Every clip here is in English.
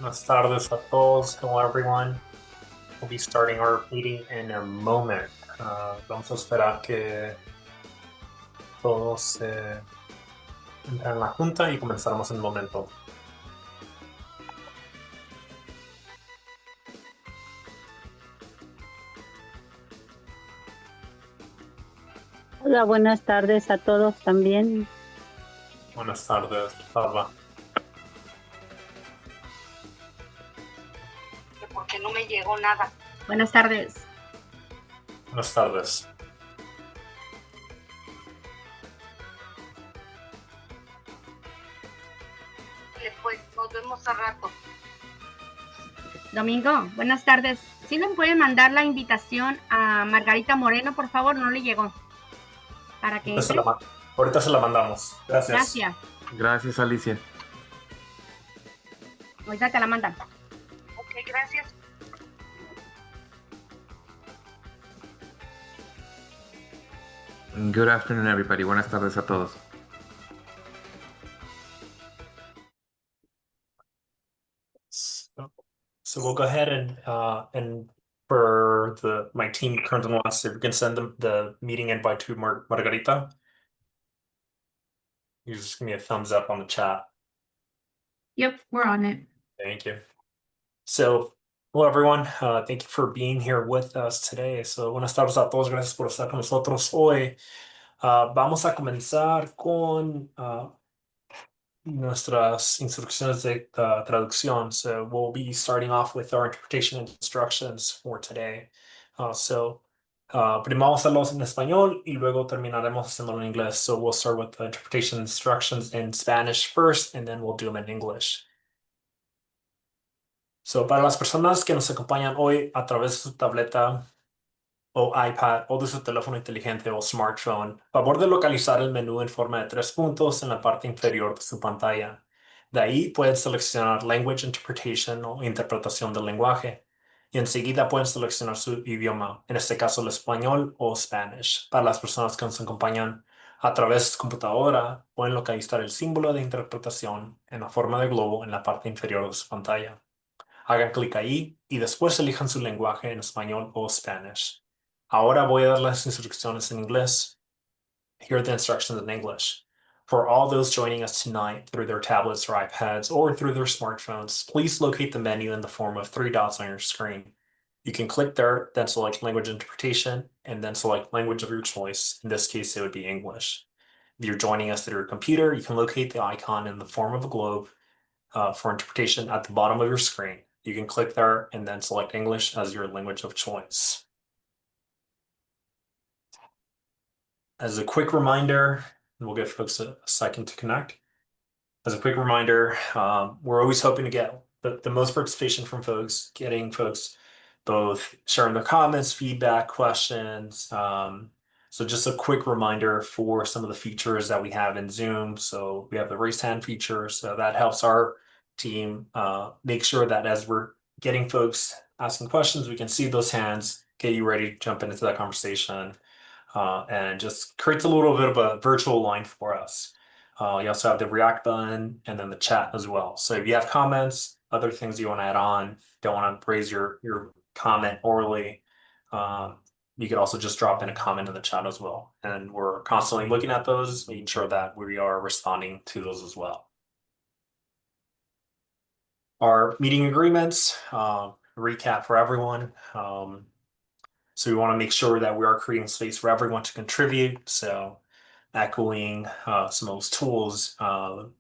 Buenas tardes a todos. Hello, everyone. We'll be starting our meeting in a moment. Vamos a esperar que todos entren en la junta y comenzaremos en un momento. Hola, buenas tardes a todos también. Buenas tardes, Salva. Porque no me llegó nada. Buenas tardes. Buenas tardes. Pues nos vemos al rato. Domingo, buenas tardes. ¿Sí le pueden mandar la invitación a Margarita Moreno, por favor? No le llegó. Para que entre. Ahorita se la mandamos. Gracias. Gracias. Gracias, Alicia. Ahorita te la mandan. Ok, gracias. Good afternoon, everybody. Buenas tardes a todos. So we'll go ahead and for my team currently wants, if we can send them the meeting invite to Margarita. You just give me a thumbs up on the chat. Yep, we're on it. Thank you. So, hello everyone. Thank you for being here with us today. So, buenas tardes a todos. Gracias por estar con nosotros hoy. Vamos a comenzar con nuestras instrucciones de traducción. So, we'll be starting off with our interpretation instructions for today. Primero vamos a hacerlos en español y luego terminaremos haciéndolo en inglés. So, we'll start with the interpretation instructions in Spanish first, and then we'll do them in English. So, para las personas que nos acompañan hoy a través de su tableta o iPad o de su teléfono inteligente o smartphone, favor de localizar el menú en forma de 3 puntos en la parte inferior de su pantalla. De ahí pueden seleccionar Language Interpretation o interpretación del lenguaje. Y enseguida pueden seleccionar su idioma, en este caso el español o Spanish. Para las personas que nos acompañan a través de su computadora, pueden localizar el símbolo de interpretación en la forma de globo en la parte inferior de su pantalla. Hagan clic ahí y después elijan su lenguaje en español o Spanish. Ahora voy a dar las instrucciones en inglés. Here are the instructions in English. For all those joining us tonight through their tablets or iPads or through their smartphones, please locate the menu in the form of 3 dots on your screen. You can click there, then select Language Interpretation, and then select language of your choice. In this case, it would be English. If you're joining us through your computer, you can locate the icon in the form of a globe for interpretation at the bottom of your screen. You can click there and then select English as your language of choice. As a quick reminder, and we'll give folks a second to connect. As a quick reminder, we're always hoping to get the most participation from folks, getting folks both sharing their comments, feedback, questions. So just a quick reminder for some of the features that we have in Zoom. So we have the raise hand feature, so that helps our team make sure that as we're getting folks asking questions, we can see those hands, get you ready to jump into that conversation, and just creates a little bit of a virtual line for us. You also have the react button and then the chat as well. So if you have comments, other things you want to add on, don't want to raise your comment orally, you could also just drop in a comment in the chat as well. And we're constantly looking at those, making sure that we are responding to those as well. Our meeting agreements, recap for everyone. So we want to make sure that we are creating space for everyone to contribute. So echoing some of those tools,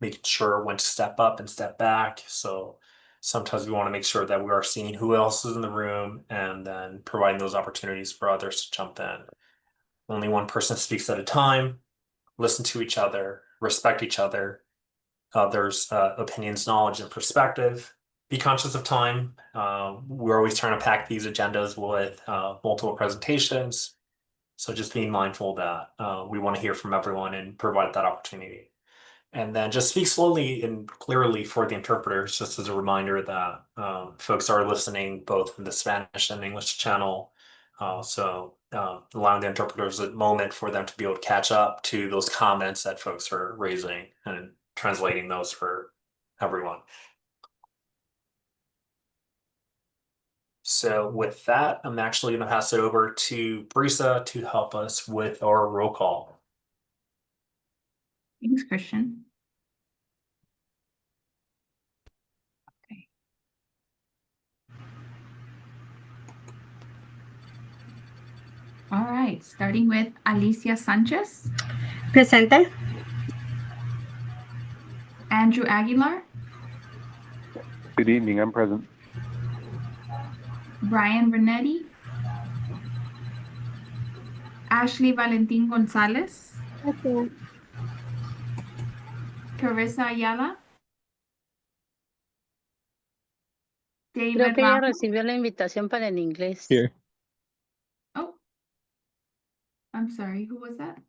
making sure when to step up and step back. So sometimes we want to make sure that we are seeing who else is in the room and then providing those opportunities for others to jump in. Only one person speaks at a time. Listen to each other, respect each other, others' opinions, knowledge, and perspective. Be conscious of time. We're always trying to pack these agendas with multiple presentations. So just being mindful that we want to hear from everyone and provide that opportunity. And then just speak slowly and clearly for the interpreters, just as a reminder that folks are listening both in the Spanish and English channel. So allowing the interpreters a moment for them to be able to catch up to those comments that folks are raising and translating those for everyone. So with that, I'm actually going to pass it over to Brisa to help us with our roll call. Thanks, Christian. Okay. All right, starting with Alicia Sanchez, Presente. Andrew Aguilar, Good evening, I'm present. Brian Renetti, Ashley Valentin Gonzalez, Carissa Ayala, Creo David que ella Ramos. recibió la invitación para el inglés. Here. Oh, I'm sorry, who was that?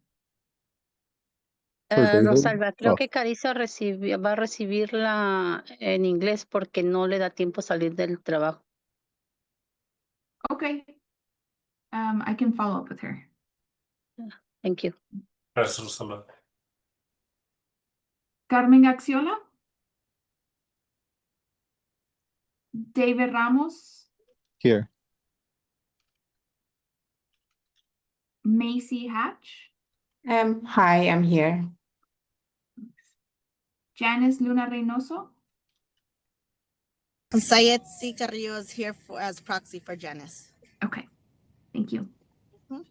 David? Rosalba, creo Oh. que Carissa va a recibirla en inglés porque no le da tiempo salir del trabajo. Okay. I can follow up with her. Thank you. Gracias, Rosalba. Carmen Axiola, David Ramos, Here. Macy Hatch, Hi, I'm here. Janice Luna Reynoso, Sayed C. Carrillo is here as proxy for Janice. okay, thank you. Mhm.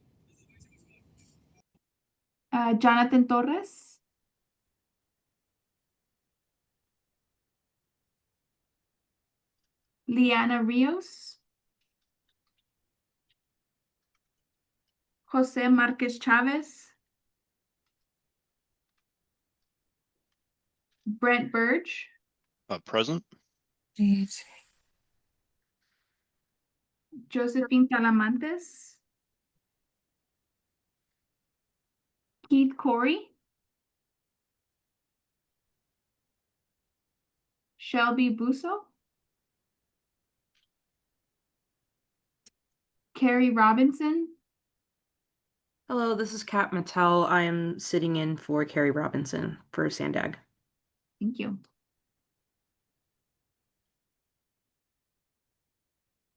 Jonathan Torres, Liana Rios, Jose Marquez Chavez, Brent Burge, Present. Josephine Talamantes, Keith Corey, Shelby Busso, Carrie Robinson, Hello, this is Kat Mattel. I am sitting in for Carrie Robinson for Sandag. thank you.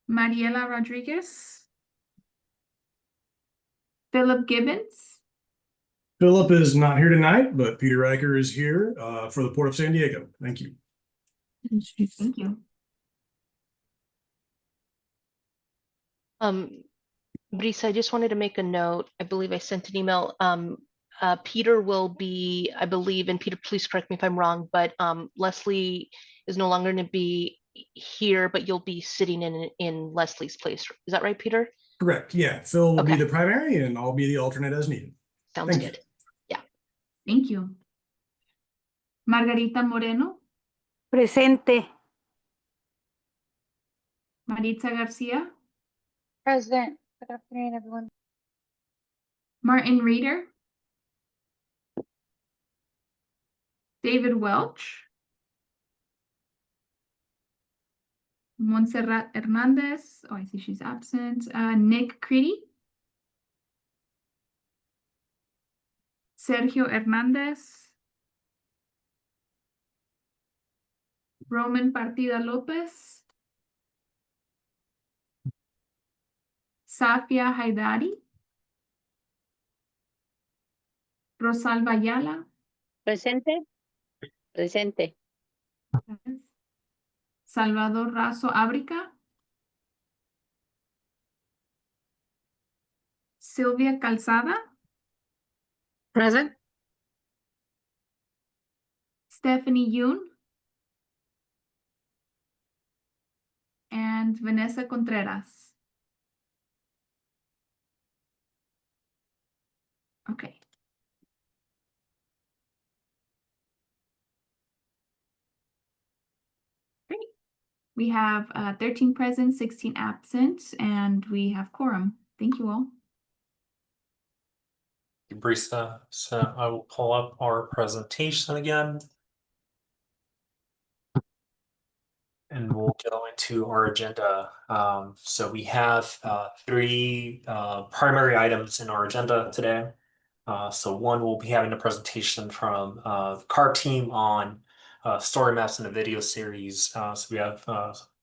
Mariela Rodriguez, Philip Gibbons, Philip is not here tonight, but Peter Riker is here for the Port of San Diego. Thank you. thank you. Brisa, I just wanted to make a note. I believe I sent an email. Peter will be, I believe, and Peter, please correct me if I'm wrong, but Leslie is no longer going to be here, but you'll be sitting in Leslie's place. Is that right, Peter? Correct. Yeah. Phil will be Okay. the primary and I'll be the alternate as needed. Sounds Thank you. good. Yeah. Thank you. Margarita Moreno, Presente. Maritza Garcia, Present. Good afternoon, everyone. Martin Reeder, David Welch, Montserrat Hernandez, oh, I see she's absent, Nick Creedy, Sergio Hernandez, Roman Partida Lopez, Safia Haidari, Rosalba Ayala, Presente. Presente. Salvador Razo Ábrica, Silvia Calzada, Present. Stephanie Yoon, and Vanessa Contreras. Okay. Great. We have 13 present, 16 absent, and we have quorum. Thank you all. Brisa. So I will pull up our presentation again. And we'll go into our agenda. So we have three primary items in our agenda today. So one, we'll be having a presentation from the CART team on story maps and a video series. So we have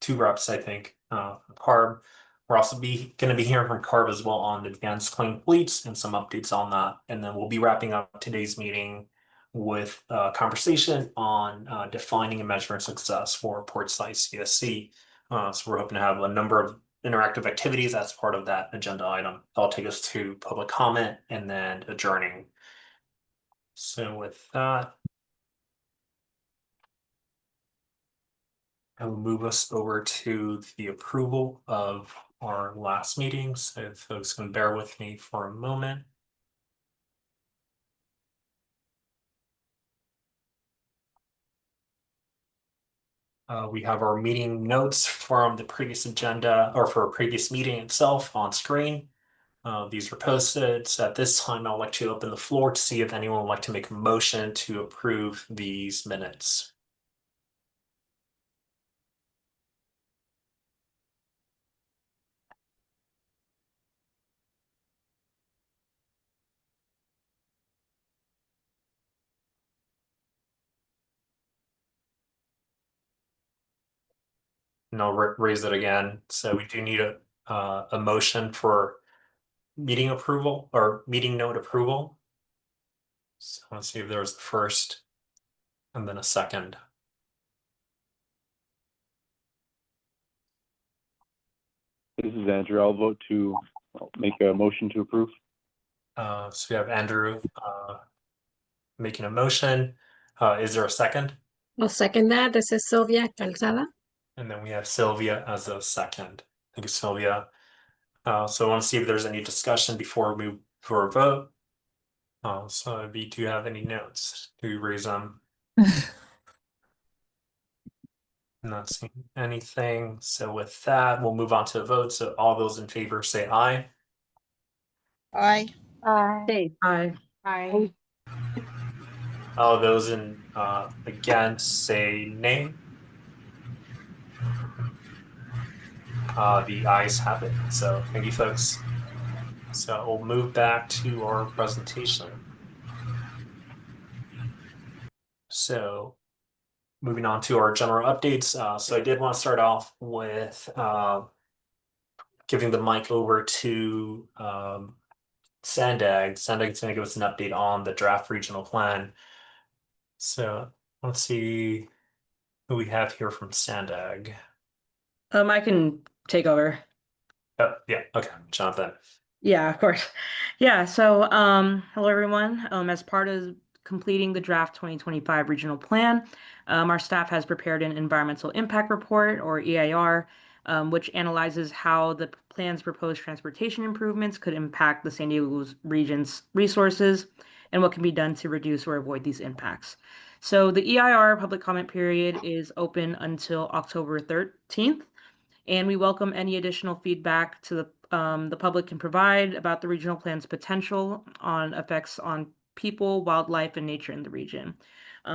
2 reps, I think, from CARB. We're also going to be hearing from CARB as well on advanced clean fleets and some updates on that. And then we'll be wrapping up today's meeting with a conversation on defining and measuring success for Portside CSC. So we're hoping to have a number of interactive activities as part of that agenda item. That'll take us to public comment and then adjourning. So with that, I will move us over to the approval of our last meeting. So if folks can bear with me for a moment. We have our meeting notes from the previous agenda or for a previous meeting itself on screen. These are posted. So at this time, I'd like to open the floor to see if anyone would like to make a motion to approve these minutes. And I'll raise it again. So we do need a motion for meeting approval or meeting note approval. So let's see if there was the first and then a second. This is Andrew. I'll vote to make a motion to approve. So we have Andrew making a motion. Is there a second? I'll second that. This is Sylvia Calzada. And then we have Sylvia as a second. Thank you, Sylvia. So I want to see if there's any discussion before we move for a vote. So B, do you have any notes? Do you raise them? Not seeing anything. So with that, we'll move on to a vote. So all those in favor say aye. Aye. Say Aye. Aye. All those in against say nay. The ayes have it. So thank you, folks. So we'll move back to our presentation. So moving on to our general updates. So I did want to start off with giving the mic over to Sandag. Sandag's going to give us an update on the draft regional plan. So let's see who we have here from Sandag. I can take over. Oh, yeah, okay, Jonathan. Yeah, of course. Yeah, so hello everyone. As part of completing the draft 2025 regional plan, our staff has prepared an environmental impact report, or EIR, which analyzes how the plan's proposed transportation improvements could impact the San Diego region's resources and what can be done to reduce or avoid these impacts. So the EIR public comment period is open until October 13th, and we welcome any additional feedback to the public can provide about the regional plan's potential on effects on people, wildlife, and nature in the region.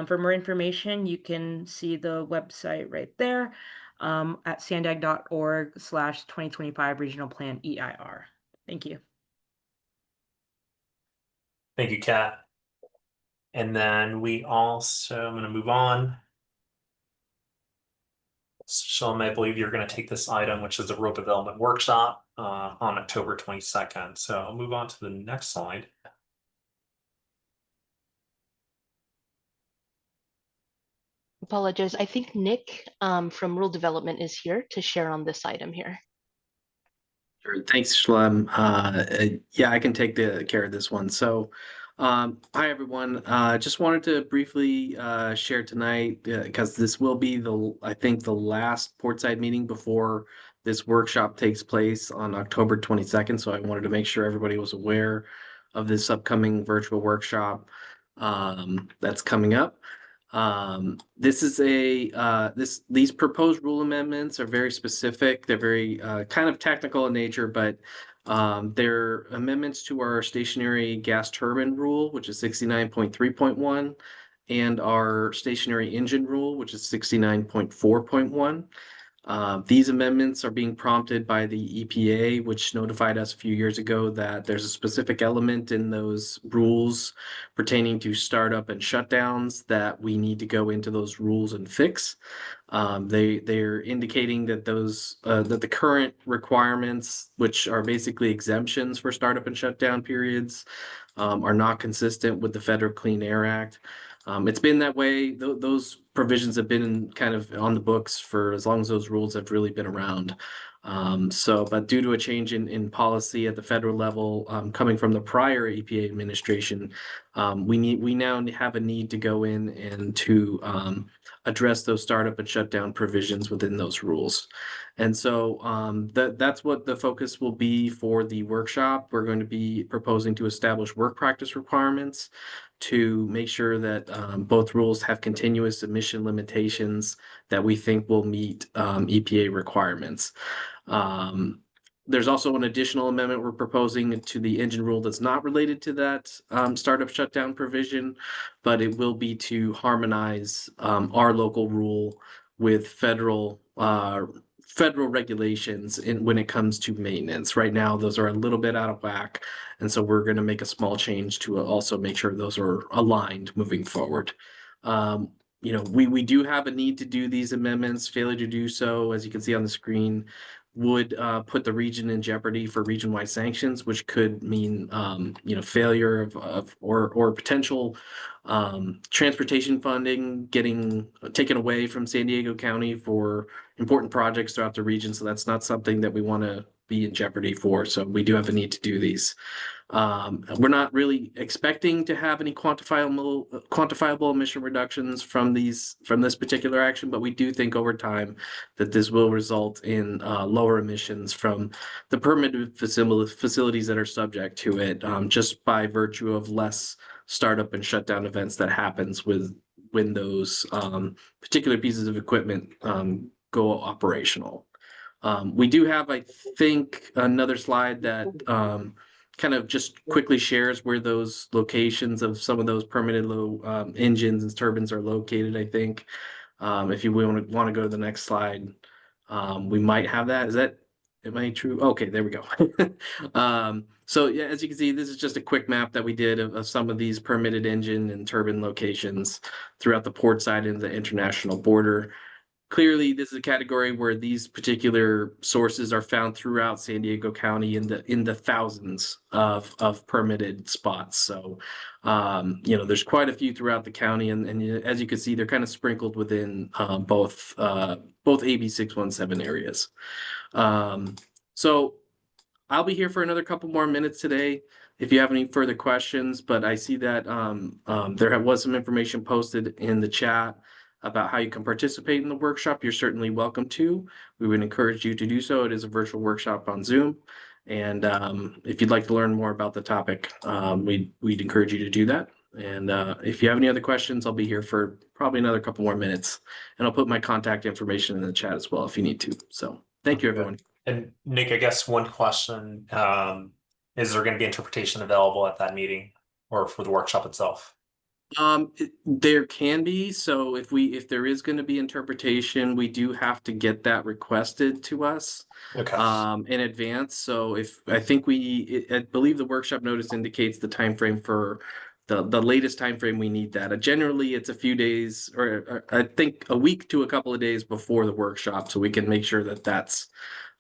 For more information, you can see the website right there at sandag.org/2025 Regional Plan EIR. Thank you. Thank you, Kat. And then we also, I'm going to move on. Shalom, I believe you're going to take this item, which is a rural development workshop on October 22nd. So I'll move on to the next slide. Apologize. I think Nick from Rural Development is here to share on this item here. Sure. Thanks, Shalom. Yeah, I can take care of this one. So, hi, everyone. Just wanted to briefly share tonight because this will be I think the last Portside meeting before this workshop takes place on October 22nd. So I wanted to make sure everybody was aware of this upcoming virtual workshop that's coming up. This is these proposed rule amendments are very specific. They're very kind of technical in nature, but they're amendments to our stationary gas turbine rule, which is 69.3.1, and our stationary engine rule, which is 69.4.1. These amendments are being prompted by the EPA, which notified us a few years ago that there's a specific element in those rules pertaining to startup and shutdowns that we need to go into those rules and fix. They're indicating that that the current requirements, which are basically exemptions for startup and shutdown periods, are not consistent with the Federal Clean Air Act. It's been that way. Those provisions have been kind of on the books for as long as those rules have really been around. But due to a change in policy at the federal level, coming from the prior EPA administration, we now have a need to go in and to address those startup and shutdown provisions within those rules. And so that's what the focus will be for the workshop. We're going to be proposing to establish work practice requirements to make sure that both rules have continuous emission limitations that we think will meet EPA requirements. There's also an additional amendment we're proposing to the engine rule that's not related to that startup shutdown provision, but it will be to harmonize our local rule with federal regulations when it comes to maintenance. Right now, those are a little bit out of whack. And so we're going to make a small change to also make sure those are aligned moving forward. We do have a need to do these amendments. Failure to do so, as you can see on the screen, would put the region in jeopardy for region-wide sanctions, which could mean failure or potential transportation funding getting taken away from San Diego County for important projects throughout the region. So that's not something that we want to be in jeopardy for. So we do have a need to do these. We're not really expecting to have any quantifiable emission reductions from this particular action, but we do think over time that this will result in lower emissions from the permitted facilities that are subject to it, just by virtue of less startup and shutdown events that happens when those particular pieces of equipment go operational. We do have, I think, another slide that kind of just quickly shares where those locations of some of those permitted low engines and turbines are located, I think. If you want to go to the next slide, we might have that. Am I true? Okay, there we go. So yeah, as you can see, this is just a quick map that we did of some of these permitted engine and turbine locations throughout the portside and the international border. Clearly, this is a category where these particular sources are found throughout San Diego County in the thousands of permitted spots. So, there's quite a few throughout the county, and as you can see, they're kind of sprinkled within both AB617 areas. So I'll be here for another couple more minutes today if you have any further questions, but I see that there was some information posted in the chat about how you can participate in the workshop. You're certainly welcome to. We would encourage you to do so. It is a virtual workshop on Zoom. And if you'd like to learn more about the topic, we'd encourage you to do that. And if you have any other questions, I'll be here for probably another couple more minutes. And I'll put my contact information in the chat as well if you need to. So thank you, everyone. And Nick, I guess one question, is there going to be interpretation available at that meeting or for the workshop itself? There can be. So if there is going to be interpretation, we do have to get that requested to us in advance. So I believe the workshop notice indicates the time frame for the latest time frame we need that. Generally, it's a few days, or I think a week to a couple of days before the workshop, so we can make sure that that's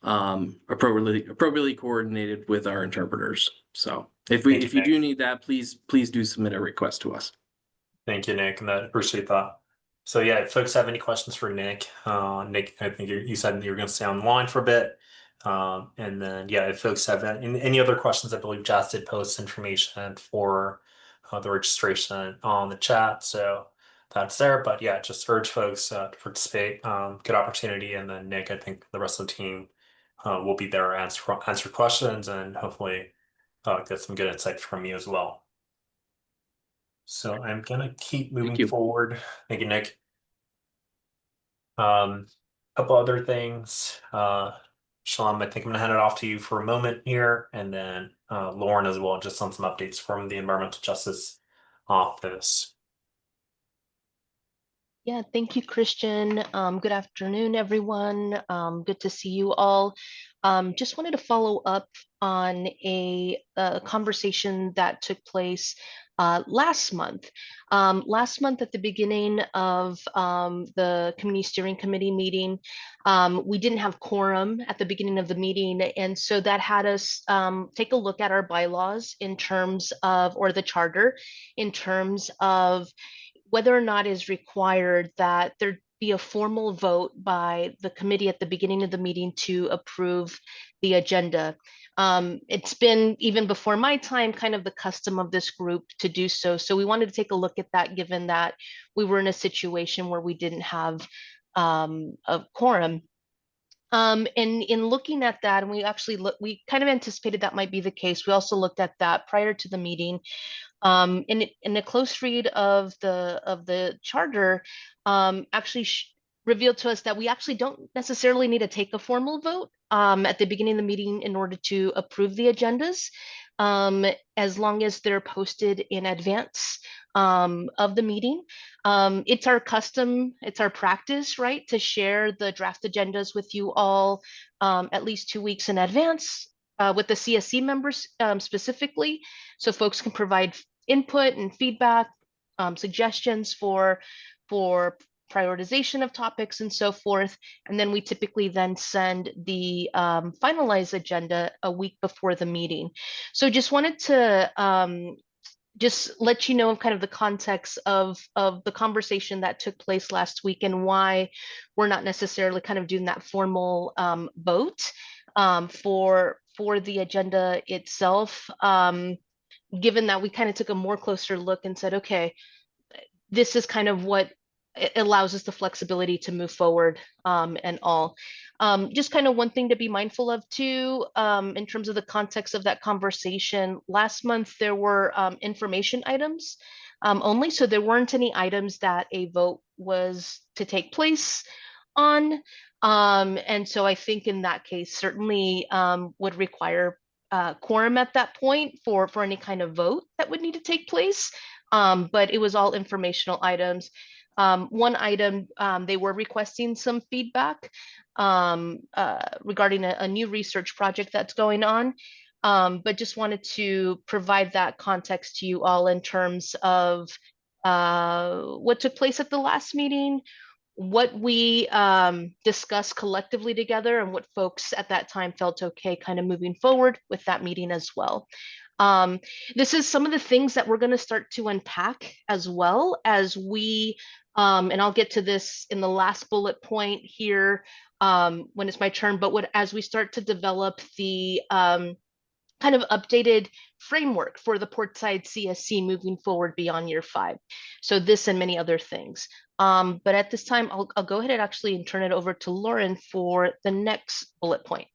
appropriately coordinated with our interpreters. So if you do need that, please do submit a request to us. Thank you, Nick, and I appreciate that. So yeah, if folks have any questions for Nick, Nick, I think you said you were going to stay on the line for a bit. And then, yeah, if folks have any other questions, I believe Jazz did post information for the registration on the chat. So that's there. But yeah, just urge folks to participate. Good opportunity. And then Nick, I think the rest of the team will be there to answer questions and hopefully get some good insight from you as well. So I'm gonna keep moving forward. Thank you, Nick. Couple other things. Shalom, I think I'm gonna hand it off to you for a moment here, and then Lauren as well, just on some updates from the Environmental Justice Office. Yeah, thank you, Christian. Good afternoon, everyone. Good to see you all. Just wanted to follow up on a conversation that took place last month. Last month at the beginning of the Community Steering Committee meeting, we didn't have quorum at the beginning of the meeting. And so that had us take a look at our bylaws in terms of, or the charter, in terms of whether or not is required that there be a formal vote by the committee at the beginning of the meeting to approve the agenda. It's been, even before my time, kind of the custom of this group to do so. So we wanted to take a look at that, given that we were in a situation where we didn't have a quorum. And in looking at that, and we kind of anticipated that might be the case. We also looked at that prior to the meeting. In a close read of the charter, actually revealed to us that we actually don't necessarily need to take a formal vote at the beginning of the meeting in order to approve the agendas, as long as they're posted in advance of the meeting. It's our custom, it's our practice, right, to share the draft agendas with you all at least 2 weeks in advance, with the CSC members specifically, so folks can provide input and feedback, suggestions for prioritization of topics and so forth. And then we typically then send the finalized agenda a week before the meeting. So just wanted to just let you know of kind of the context of the conversation that took place last week and why we're not necessarily kind of doing that formal vote for the agenda itself, given that we kind of took a more closer look and said, okay, this is kind of what it allows us the flexibility to move forward and all. Just kind of one thing to be mindful of too, in terms of the context of that conversation. Last month, there were information items only, so there weren't any items that a vote was to take place on. And so I think in that case, certainly would require quorum at that point for any kind of vote that would need to take place. But it was all informational items. One item, they were requesting some feedback regarding a new research project that's going on. But just wanted to provide that context to you all in terms of what took place at the last meeting, what we discussed collectively together, and what folks at that time felt okay kind of moving forward with that meeting as well. This is some of the things that we're going to start to unpack as well as we, and I'll get to this in the last bullet point here when it's my turn, but as we start to develop the kind of updated framework for the Portside CSC moving forward beyond year 5. So this and many other things. But at this time, I'll go ahead and actually turn it over to Lauren for the next bullet point.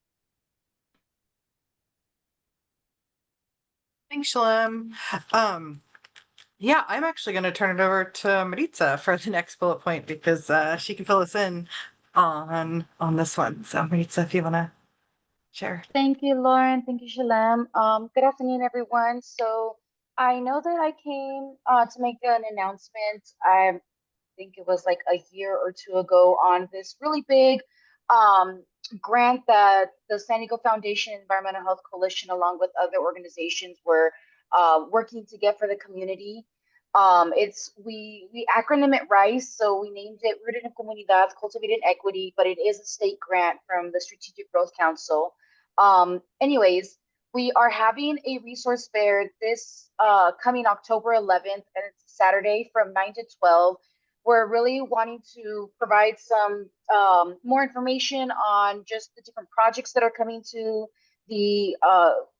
Thanks, Shalom. Yeah, I'm actually going to turn it over to Maritza for the next bullet point because she can fill us in on this one. So Maritza, if you want to share. Thank you, Lauren. Thank you, Shalom. Good afternoon, everyone. So I know that I came to make an announcement. I think it was like a year or two ago on this really big grant that the San Diego Foundation Environmental Health Coalition, along with other organizations, were working to get for the community. We acronym it RICE, so we named it Rooted in Comunidad, Cultivated Equity, but it is a state grant from the Strategic Growth Council. Anyways, we are having a resource fair this coming October 11th, and it's Saturday from 9 to 12. We're really wanting to provide some more information on just the different projects that are coming to the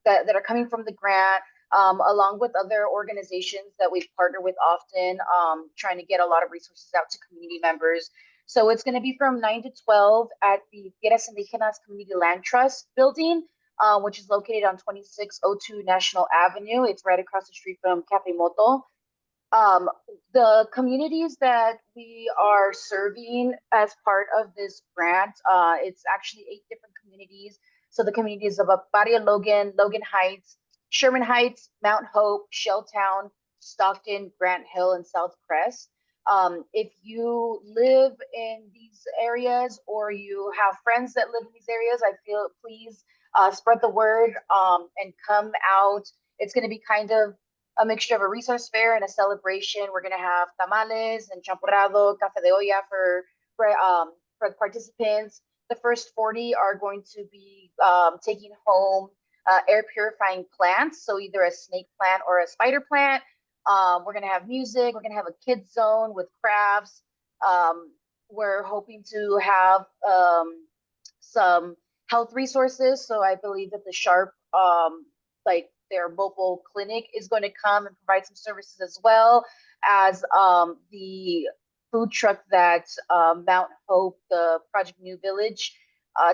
that are coming from the grant, along with other organizations that we've partnered with often, trying to get a lot of resources out to community members. So it's going to be from 9 to 12 at the Tierras Indígenas Community Land Trust building, which is located on 2602 National Avenue. It's right across the street from Cafe Moto. The communities that we are serving as part of this grant, it's actually 8 different communities. So the communities of Barrio Logan, Logan Heights, Sherman Heights, Mount Hope, Shelltown, Stockton, Grant Hill, and South Crest. If you live in these areas or you have friends that live in these areas, I feel please spread the word and come out. It's going to be kind of a mixture of a resource fair and a celebration. We're going to have tamales and champurrado, café de olla for participants. The first 40 are going to be taking home air purifying plants, so either a snake plant or a spider plant. We're going to have music. We're going to have a kids zone with crafts. We're hoping to have some health resources. So I believe that the SHARP, like their mobile clinic, is going to come and provide some services, as well as the food truck that Mount Hope, the Project New Village,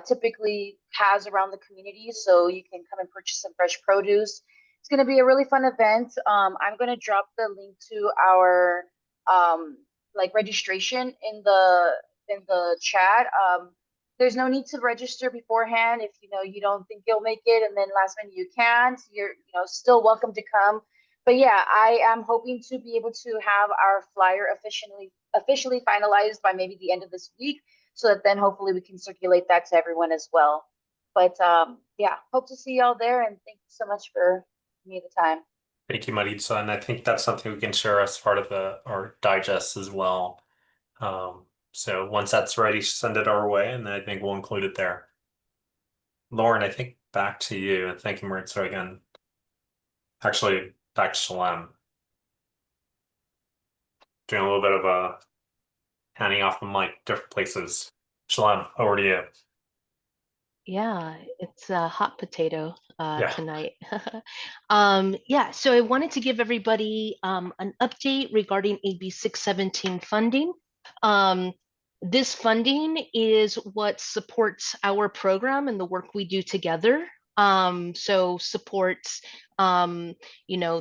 typically has around the community. So you can come and purchase some fresh produce. It's going to be a really fun event. I'm going to drop the link to our like registration in the chat. There's no need to register beforehand if you don't think you'll make it, and then last minute you can't. You're still welcome to come. But yeah, I am hoping to be able to have our flyer officially finalized by maybe the end of this week, so that then hopefully we can circulate that to everyone as well. But yeah, hope to see y'all there, and thank you so much for giving me the time. Thank you, Maritza. And I think that's something we can share as part of our digest as well. So once that's ready, send it our way, and then I think we'll include it there. Lauren, I think back to you, and thank you, Maritza, again. Actually, back to Shalem. Doing a little bit of handing off the mic, different places. Shalem, over to you. Yeah, it's a hot potato Yeah. tonight. Yeah, so I wanted to give everybody an update regarding AB617 funding. This funding is what supports our program and the work we do together. So supports, the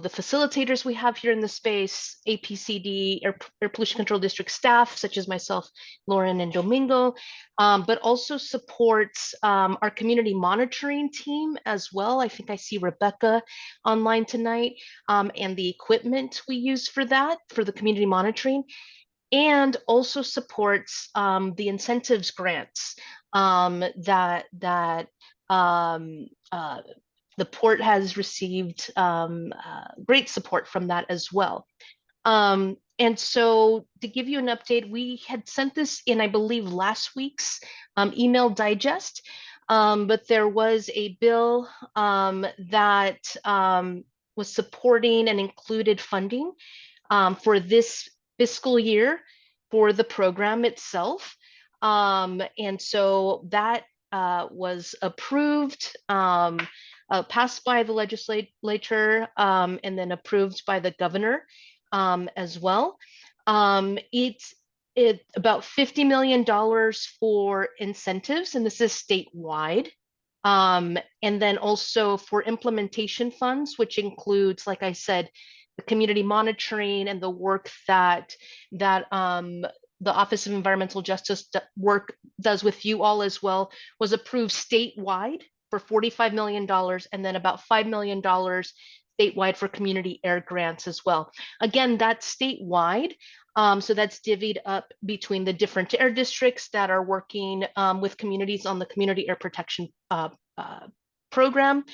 facilitators we have here in the space, APCD, Air Pollution Control District staff, such as myself, Lauren and Domingo, but also supports our community monitoring team as well. I think I see Rebecca online tonight, and the equipment we use for that, for the community monitoring, and also supports the incentives grants that the port has received great support from that as well. And so to give you an update, we had sent this in, I believe, last week's email digest, but there was a bill that was supporting and included funding for this fiscal year for the program itself. And so that was approved, passed by the legislature, and then approved by the governor as well. It's about $50 million for incentives, and this is statewide. And then also for implementation funds, which includes, like I said, the community monitoring and the work that the Office of Environmental Justice work does with you all as well, was approved statewide for $45 million, and then about $5 million statewide for community air grants as well. Again, that's statewide. So that's divvied up between the different air districts that are working with communities on the community air protection program.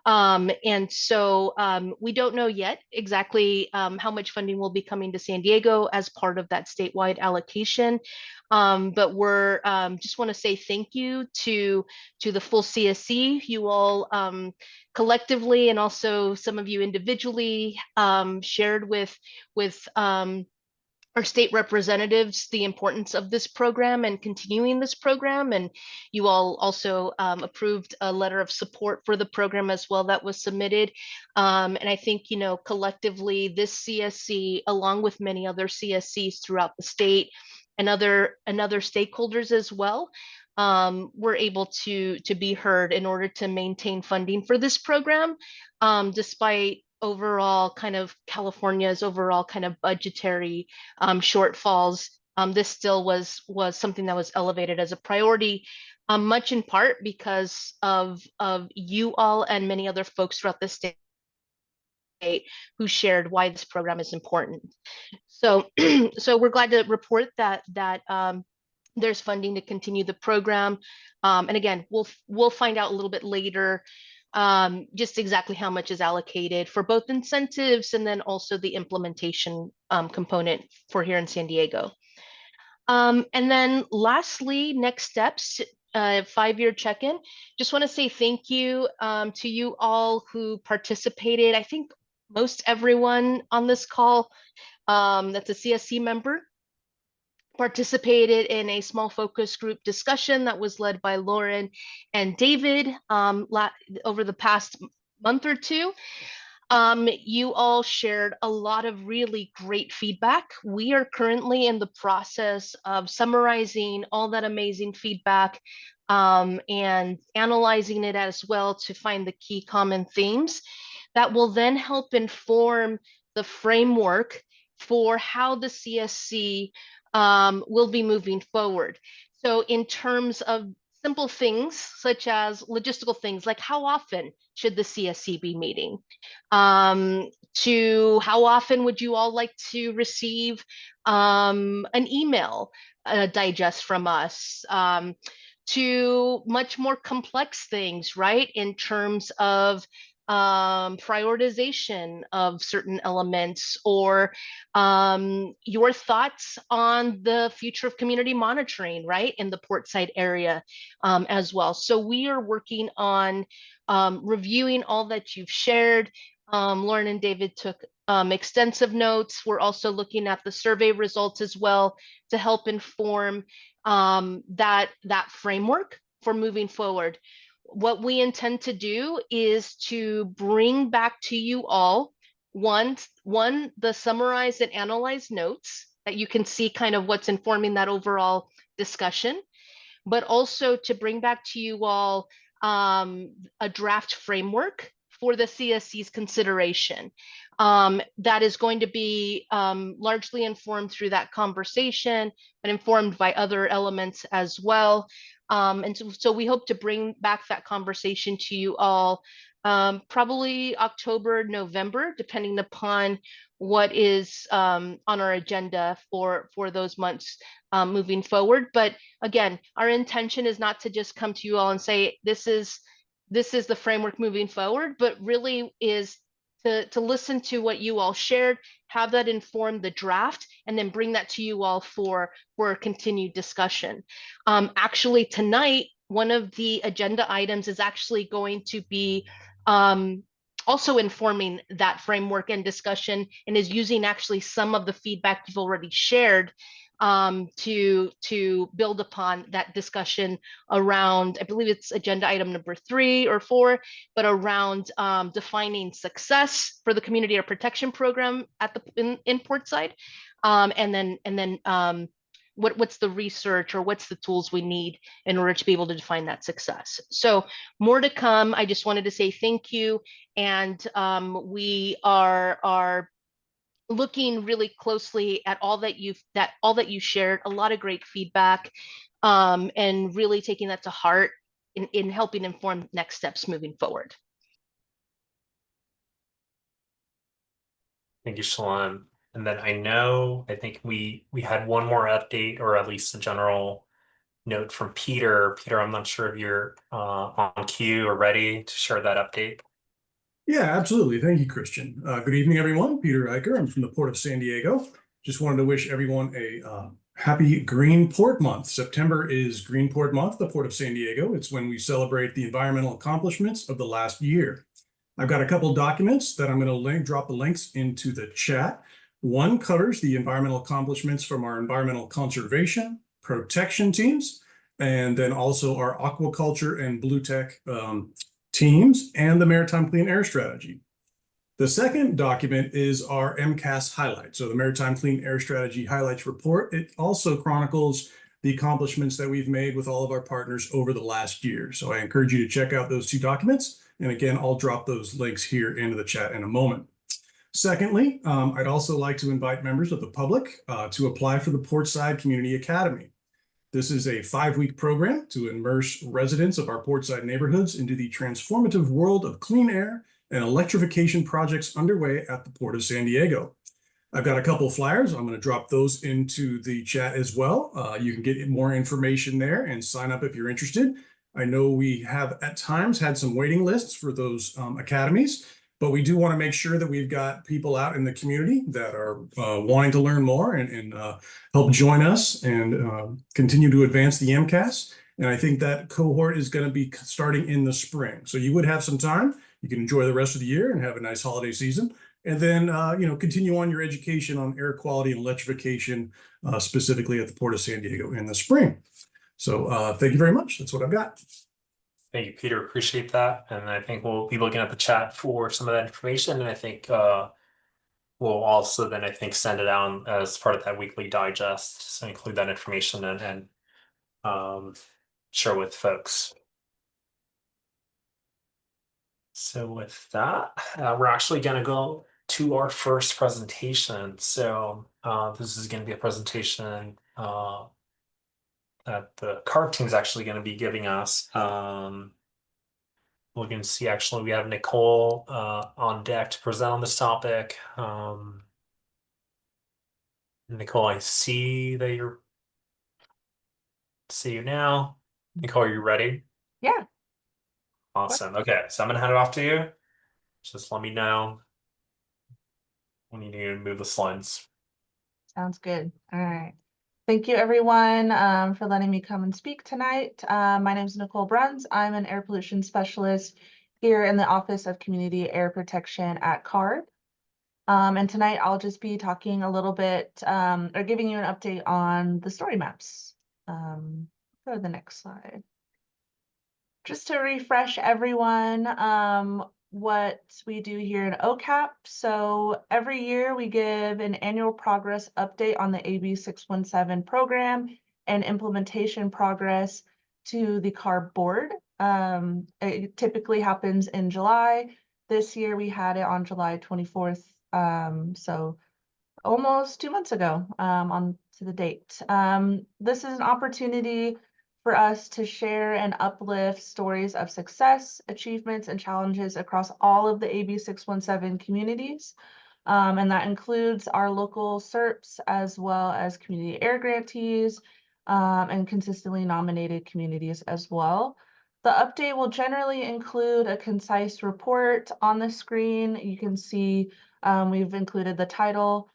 And so we don't know yet exactly how much funding will be coming to San Diego as part of that statewide allocation. But we're just want to say thank you to the full CSC. You all collectively, and also some of you individually, shared with our state representatives the importance of this program and continuing this program. And you all also approved a letter of support for the program as well that was submitted. And I think, collectively, this CSC, along with many other CSCs throughout the state and other stakeholders as well, were able to be heard in order to maintain funding for this program, despite overall kind of California's overall kind of budgetary shortfalls. This still was something that was elevated as a priority, much in part because of you all and many other folks throughout the state who shared why this program is important. So, so we're glad to report that there's funding to continue the program. And again, we'll find out a little bit later just exactly how much is allocated for both incentives and then also the implementation component for here in San Diego. And then lastly, next steps, 5-year check-in. Just want to say thank you to you all who participated. I think most everyone on this call that's a CSC member participated in a small focus group discussion that was led by Lauren and David over the past month or two. You all shared a lot of really great feedback. We are currently in the process of summarizing all that amazing feedback and analyzing it as well to find the key common themes that will then help inform the framework for how the CSC will be moving forward. So in terms of simple things such as logistical things like how often should the CSC be meeting, to how often would you all like to receive an email digest from us, to much more complex things, right, in terms of prioritization of certain elements, or your thoughts on the future of community monitoring, right, in the Portside area as well. So we are working on reviewing all that you've shared. Lauren and David took extensive notes. We're also looking at the survey results as well to help inform that framework for moving forward. What we intend to do is to bring back to you all, one, the summarized and analyzed notes that you can see kind of what's informing that overall discussion, but also to bring back to you all a draft framework for the CSC's consideration. That is going to be largely informed through that conversation, but informed by other elements as well. And so we hope to bring back that conversation to you all probably October, November, depending upon what is on our agenda for those months moving forward. But again, our intention is not to just come to you all and say, this is the framework moving forward, but really is to listen to what you all shared, have that inform the draft, and then bring that to you all for continued discussion. Actually, tonight, one of the agenda items is actually going to be also informing that framework and discussion, and is using actually some of the feedback you've already shared to build upon that discussion around, I believe it's agenda item number 3 or 4, but around defining success for the community air protection program at in Portside, and then what's the research or what's the tools we need in order to be able to define that success. So more to come. I just wanted to say thank you, and we are looking really closely at all that you shared, a lot of great feedback, and really taking that to heart in helping inform next steps moving forward. Thank you, Shalom. And then I think we had one more update, or at least a general note from Peter. Peter, I'm not sure if you're on cue or ready to share that update. Yeah, absolutely. Thank you, Christian. Good evening, everyone. Peter Eicher. I'm from the Port of San Diego. Just wanted to wish everyone a happy Green Port Month. September is Green Port Month, the Port of San Diego. It's when we celebrate the environmental accomplishments of the last year. I've got a couple documents that I'm going to drop the links into the chat. One covers the environmental accomplishments from our environmental conservation protection teams, and then also our aquaculture and blue tech teams, and the Maritime Clean Air Strategy. The second document is our MCAS highlights. So the Maritime Clean Air Strategy highlights report. It also chronicles the accomplishments that we've made with all of our partners over the last year. So I encourage you to check out those two documents. And again, I'll drop those links here into the chat in a moment. Secondly, I'd also like to invite members of the public to apply for the Portside Community Academy. This is a 5-week program to immerse residents of our Portside neighborhoods into the transformative world of clean air and electrification projects underway at the Port of San Diego. I've got a couple of flyers. I'm going to drop those into the chat as well. You can get more information there and sign up if you're interested. I know we have at times had some waiting lists for those academies, but we do want to make sure that we've got people out in the community that are wanting to learn more and help join us and continue to advance the MCAS. And I think that cohort is going to be starting in the spring. So you would have some time. You can enjoy the rest of the year and have a nice holiday season. And then, continue on your education on air quality and electrification, specifically at the Port of San Diego in the spring. So thank you very much. That's what I've got. Thank you, Peter. Appreciate that. And I think we'll be looking at the chat for some of that information. And I think we'll also then, I think, send it out as part of that weekly digest. So include that information and share with folks. So with that, we're actually going to go to our first presentation. So this is going to be a presentation that the CARB team is actually going to be giving us. We're going to see, actually, we have Nicole on deck to present on this topic. Nicole, I see that you're, see you now. Nicole, are you ready? Yeah. Awesome. Okay, so I'm going to hand it off to you. Just let me know when you need to move the slides. Sounds good. All right. Thank you, everyone, for letting me come and speak tonight. My name is Nicole Bruns. I'm an air pollution specialist here in the Office of Community Air Protection at CARB. And tonight I'll just be talking a little bit or giving you an update on the story maps. Go to the next slide. Just to refresh everyone, what we do here in OCAP. So every year we give an annual progress update on the AB617 program and implementation progress to the CARB board. It typically happens in July. This year we had it on July 24th, so almost 2 months ago on to the date. This is an opportunity for us to share and uplift stories of success, achievements, and challenges across all of the AB617 communities. And that includes our local CERPs as well as community air grantees and consistently nominated communities as well. The update will generally include a concise report on the screen. You can see we've included the title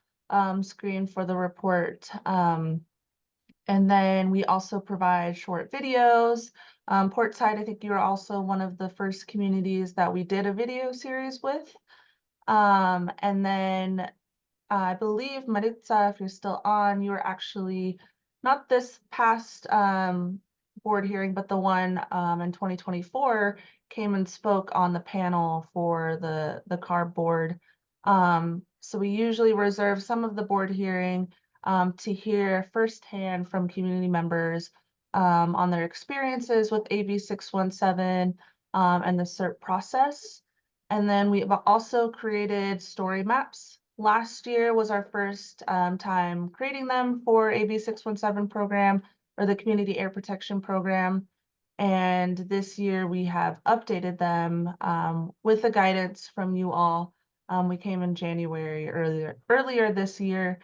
screen for the report. And then we also provide short videos. Portside, I think you are also one of the first communities that we did a video series with. And then I believe, Maritza, if you're still on, you were actually not this past board hearing, but the one in 2024 came and spoke on the panel for the CARB board. So we usually reserve some of the board hearing to hear firsthand from community members on their experiences with AB617 and the CERP process. And then we've also created story maps. Last year was our first time creating them for AB617 program or the Community Air Protection Program. And this year we have updated them with the guidance from you all. We came in January earlier this year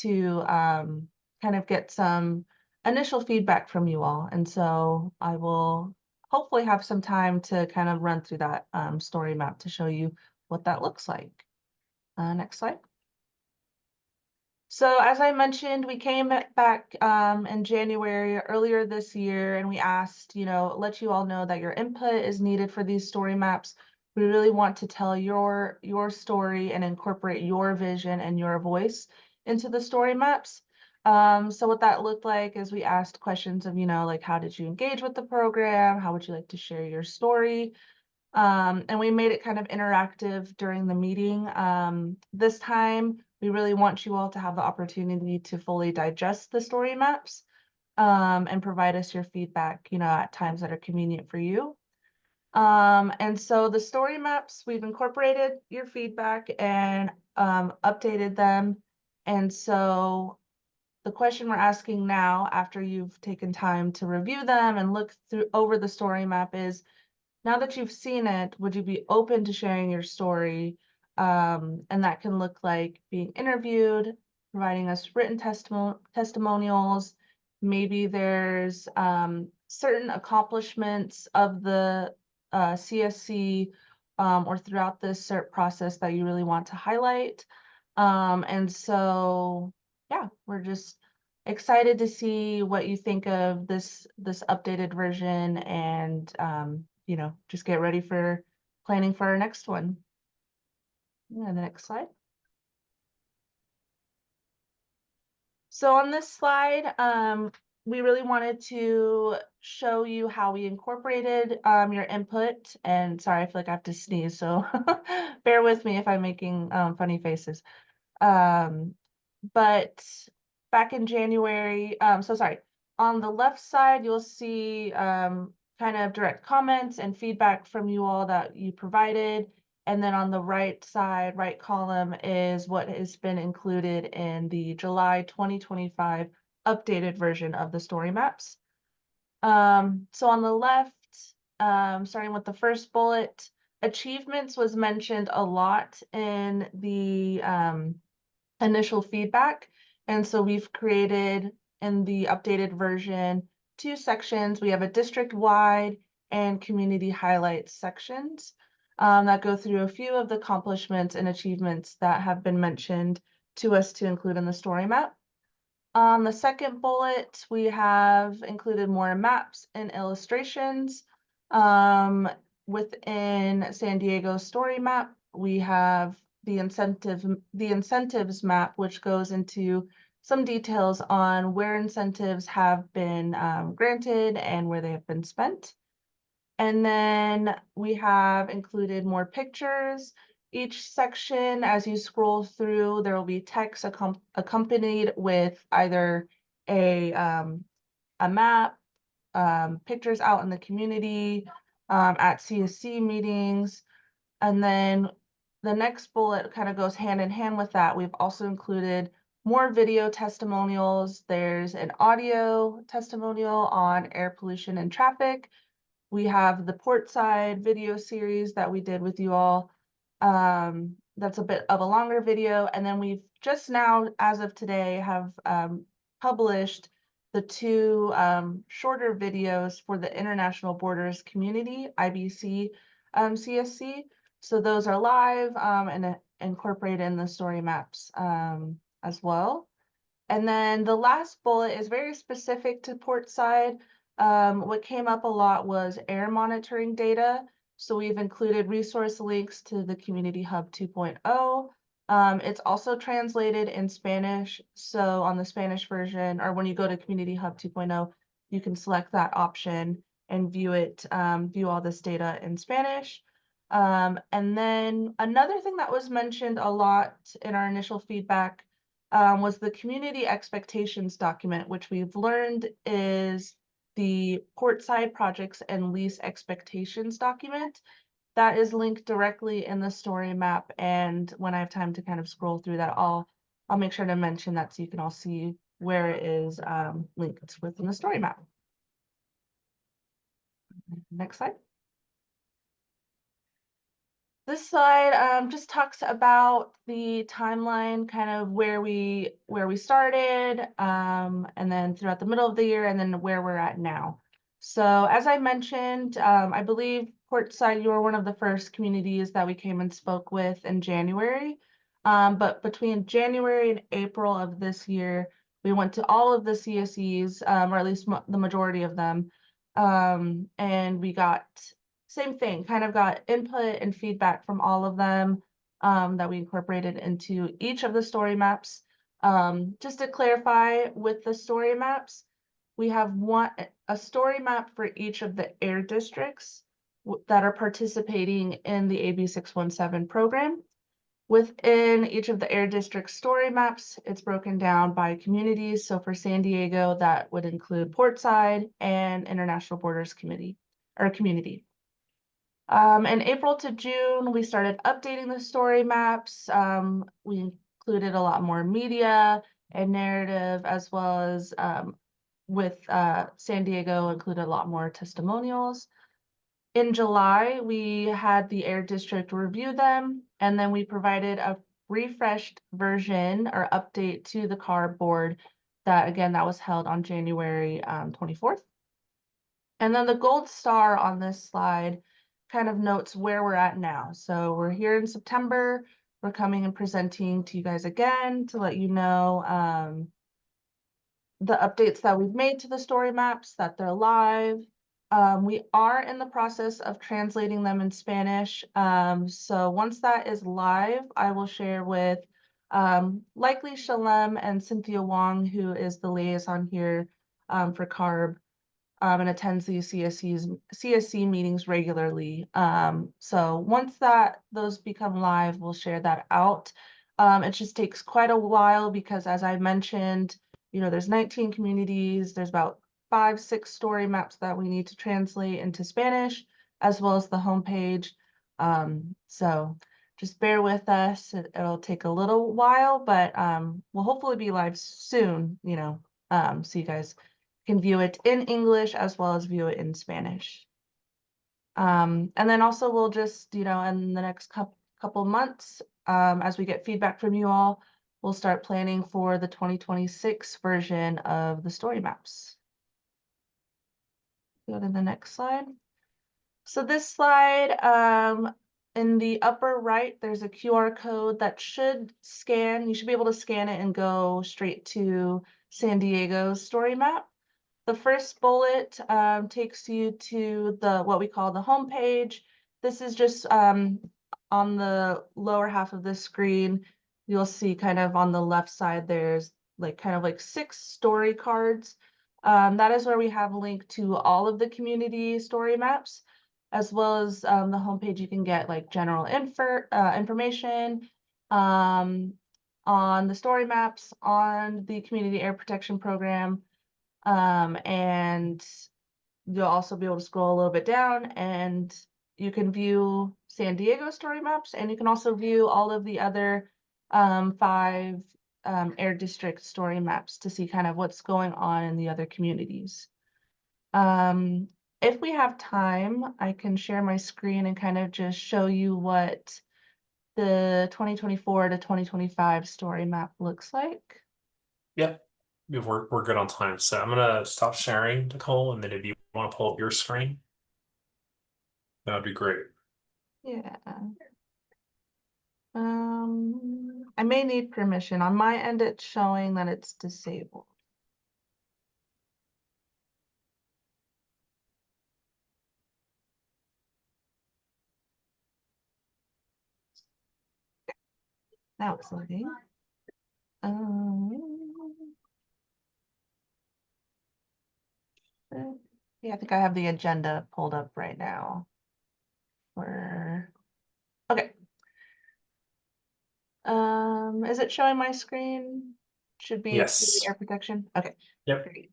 to kind of get some initial feedback from you all. And so I will hopefully have some time to kind of run through that story map to show you what that looks like. Next slide. So as I mentioned, we came back in January earlier this year, and we asked, let you all know that your input is needed for these story maps. We really want to tell your story and incorporate your vision and your voice into the story maps. So what that looked like is we asked questions of, like, how did you engage with the program? How would you like to share your story? And we made it kind of interactive during the meeting. This time, we really want you all to have the opportunity to fully digest the story maps and provide us your feedback, at times that are convenient for you. And so the story maps, we've incorporated your feedback and updated them. And so the question we're asking now, after you've taken time to review them and look over the story map, is Now that you've seen it, would you be open to sharing your story? And that can look like being interviewed, providing us written testimonials. Maybe there's certain accomplishments of the CSC or throughout this CERP process that you really want to highlight. And so, yeah, we're just excited to see what you think of this updated version, and you know, just get ready for planning for our next one. Yeah, the next slide. So on this slide, we really wanted to show you how we incorporated your input. And sorry, I feel like I have to sneeze, so bear with me if I'm making funny faces. But back in January, so sorry, on the left side, you'll see kind of direct comments and feedback from you all that you provided. And then on the right side, right column, is what has been included in the July 2025 updated version of the story maps. So on the left, starting with the first bullet, achievements was mentioned a lot in the initial feedback. And so we've created in the updated version 2 sections. We have a district-wide and community highlights sections that go through a few of the accomplishments and achievements that have been mentioned to us to include in the story map. On the second bullet, we have included more maps and illustrations. Within San Diego story map, we have the incentives map, which goes into some details on where incentives have been granted and where they have been spent. And then we have included more pictures. Each section, as you scroll through, there will be text accompanied with either a map, pictures out in the community, at CSC meetings. And then the next bullet kind of goes hand in hand with that. We've also included more video testimonials. There's an audio testimonial on air pollution and traffic. We have the Portside video series that we did with you all. That's a bit of a longer video. And then we've just now, as of today, have published the 2 shorter videos for the International Borders Community, IBC CSC. So those are live and incorporated in the story maps as well. And then the last bullet is very specific to Portside. What came up a lot was air monitoring data. So we've included resource links to the Community Hub 2.0. It's also translated in Spanish. So on the Spanish version, or when you go to Community Hub 2.0, you can select that option and view it, view all this data in Spanish. And then another thing that was mentioned a lot in our initial feedback was the community expectations document, which we've learned is the Portside projects and lease expectations document that is linked directly in the story map. And when I have time to kind of scroll through that, I'll make sure to mention that so you can all see where it is linked within the story map. Next slide. This slide just talks about the timeline, kind of where we started, and then throughout the middle of the year, and then where we're at now. So as I mentioned, I believe Portside, you were one of the first communities that we came and spoke with in January. But between January and April of this year, we went to all of the CSEs, or at least the majority of them, and we got same thing, kind of got input and feedback from all of them that we incorporated into each of the story maps. Just to clarify, with the story maps, we have a story map for each of the air districts that are participating in the AB617 program. Within each of the air district story maps, it's broken down by communities. So for San Diego, that would include Portside and International Borders Community. In April to June, we started updating the story maps. We included a lot more media and narrative, as well as with San Diego, included a lot more testimonials. In July, we had the Air District review them, and then we provided a refreshed version or update to the CARB board that was held on January 24th. And then the gold star on this slide kind of notes where we're at now. So we're here in September. We're coming and presenting to you guys again to let you know the updates that we've made to the story maps, that they're live. We are in the process of translating them in Spanish. So once that is live, I will share with likely Shalem and Cynthia Wong, who is the liaison here for CARB and attends these CSC meetings regularly. So once those become live, we'll share that out. It just takes quite a while because, as I mentioned, there's 19 communities, there's about 5-6 story maps that we need to translate into Spanish, as well as the homepage. So just bear with us. It'll take a little while, but we'll hopefully be live soon, so you guys can view it in English as well as view it in Spanish. And then also we'll just, in the next couple months, as we get feedback from you all, we'll start planning for the 2026 version of the story maps. Go to the next slide. So this slide, in the upper right, there's a QR code that should scan. You should be able to scan it and go straight to San Diego's story map. The first bullet takes you to what we call the home page. This is just on the lower half of the screen. You'll see kind of on the left side, there's kind of 6 story cards. That is where we have a link to all of the community story maps, as well as the homepage. You can get general information on the story maps, on the Community Air Protection Program, and you'll also be able to scroll a little bit down and you can view San Diego story maps, and you can also view all of the other 5 Air District story maps to see kind of what's going on in the other communities. If we have time, I can share my screen and kind of just show you what the 2024 to 2025 story map looks like. Yep. We're good on time. So I'm gonna stop sharing, Nicole, and then if you want to pull up your screen, that would be great. Yeah. I may need permission. On my end, it's showing that it's disabled. Now it's loading. Yeah, I think I have the agenda pulled up right now. Okay. Is it showing my screen? Should be Yes. Air Protection. Okay. Yep. Great.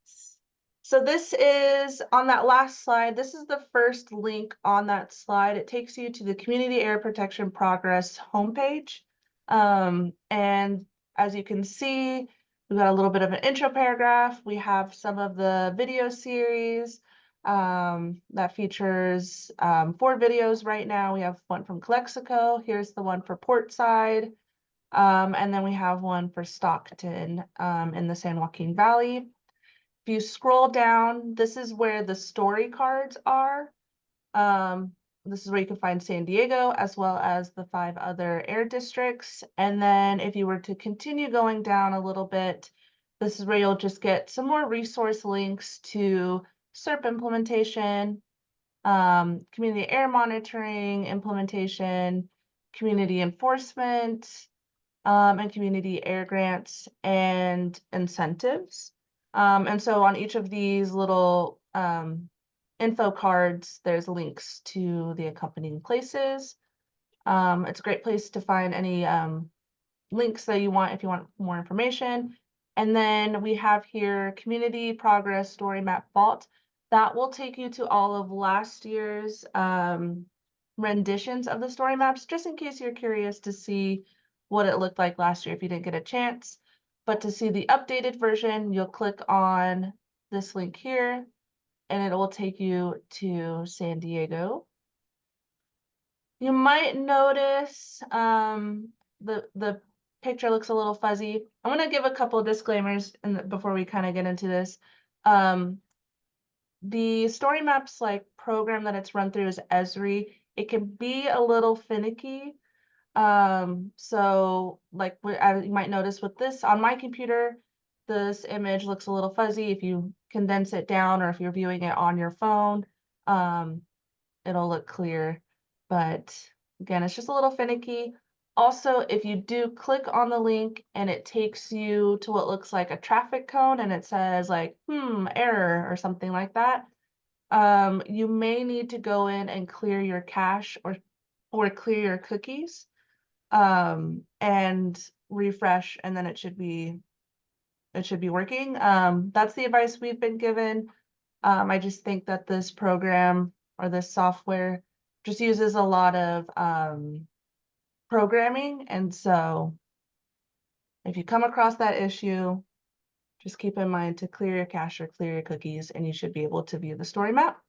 So this is on that last slide. This is the first link on that slide. It takes you to the Community Air Protection Progress homepage. And as you can see, we've got a little bit of an intro paragraph. We have some of the video series that features 4 videos right now. We have one from Calexico. Here's the one for Portside. And then we have one for Stockton in the San Joaquin Valley. If you scroll down, this is where the story cards are. This is where you can find San Diego as well as the 5 other air districts. And then if you were to continue going down a little bit, this is where you'll just get some more resource links to CERP implementation, community air monitoring implementation, community enforcement, and community air grants and incentives. And so on each of these little info cards, there's links to the accompanying places. It's a great place to find any links that you want if you want more information. And then we have here Community Progress Story Map Vault. That will take you to all of last year's renditions of the story maps, just in case you're curious to see what it looked like last year if you didn't get a chance. But to see the updated version, you'll click on this link here, and it will take you to San Diego. You might notice the picture looks a little fuzzy. I'm going to give a couple of disclaimers before we kind of get into this. The story maps like program that it's run through is Esri. It can be a little finicky. So like you might notice with this on my computer, this image looks a little fuzzy. If you condense it down or if you're viewing it on your phone, it'll look clear. But again, it's just a little finicky. Also, if you do click on the link and it takes you to what looks like a traffic cone and it says like, error or something like that, you may need to go in and clear your cache or clear your cookies and refresh, and then it should be working. That's the advice we've been given. I just think that this program or this software just uses a lot of programming, and so if you come across that issue, just keep in mind to clear your cache or clear your cookies, and you should be able to view the story map.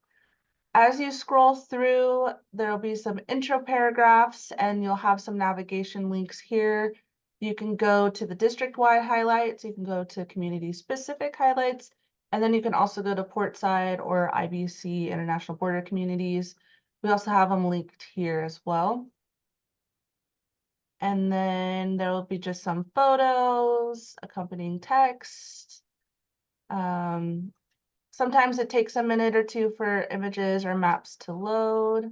As you scroll through, there will be some intro paragraphs, and you'll have some navigation links here. You can go to the district-wide highlights, you can go to community-specific highlights, and then you can also go to Portside or IBC, International Border Communities. We also have them linked here as well. And then there will be just some photos, accompanying text. Sometimes it takes a minute or two for images or maps to load.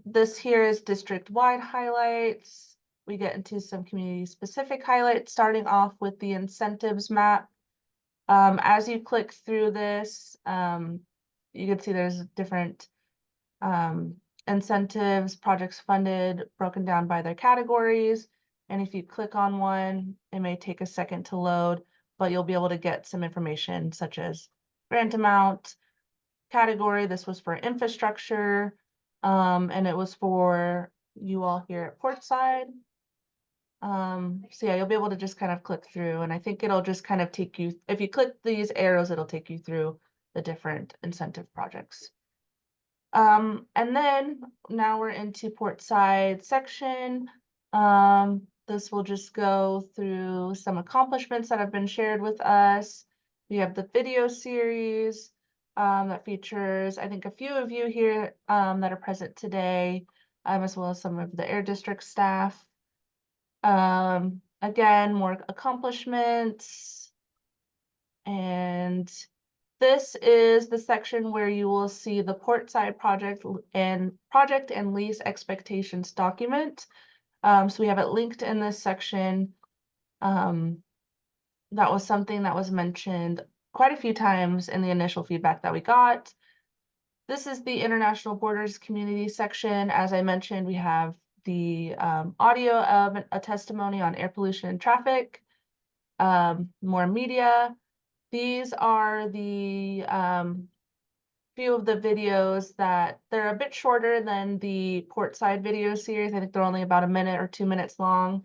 This here is district-wide highlights. We get into some community-specific highlights, starting off with the incentives map. As you click through this, you can see there's different incentives, projects funded, broken down by their categories. And if you click on one, it may take a second to load, but you'll be able to get some information such as grant amount, category. This was for infrastructure, and it was for you all here at Portside. So yeah, you'll be able to just kind of click through, and I think it'll just kind of take you, if you click these arrows, it'll take you through the different incentive projects. And then now we're into Portside section. This will just go through some accomplishments that have been shared with us. We have the video series that features, I think, a few of you here that are present today, as well as some of the Air District staff. Again, more accomplishments. And this is the section where you will see the Portside project and lease expectations document. So we have it linked in this section. That was something that was mentioned quite a few times in the initial feedback that we got. This is the International Borders Community section. As I mentioned, we have the audio of a testimony on air pollution and traffic, more media. These are the few of the videos that they're a bit shorter than the Portside video series. I think they're only about a minute or 2 minutes long.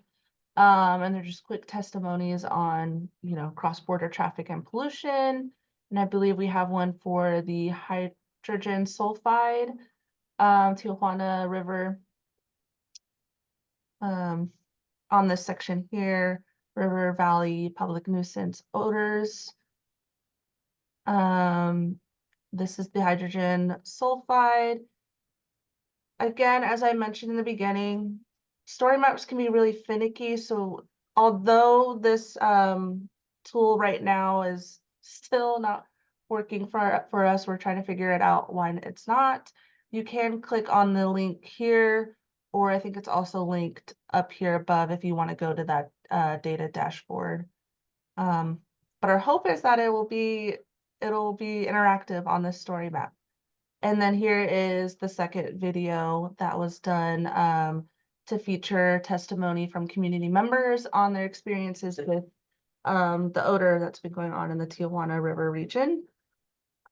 And they're just quick testimonies on, cross-border traffic and pollution. And I believe we have one for the hydrogen sulfide, Tijuana River. On this section here, River Valley public nuisance odors. This is the hydrogen sulfide. Again, as I mentioned in the beginning, story maps can be really finicky. So although this tool right now is still not working for us, we're trying to figure it out when it's not. You can click on the link here, or I think it's also linked up here above if you want to go to that data dashboard. But our hope is that it'll be interactive on this story map. And then here is the second video that was done to feature testimony from community members on their experiences with the odor that's been going on in the Tijuana River region.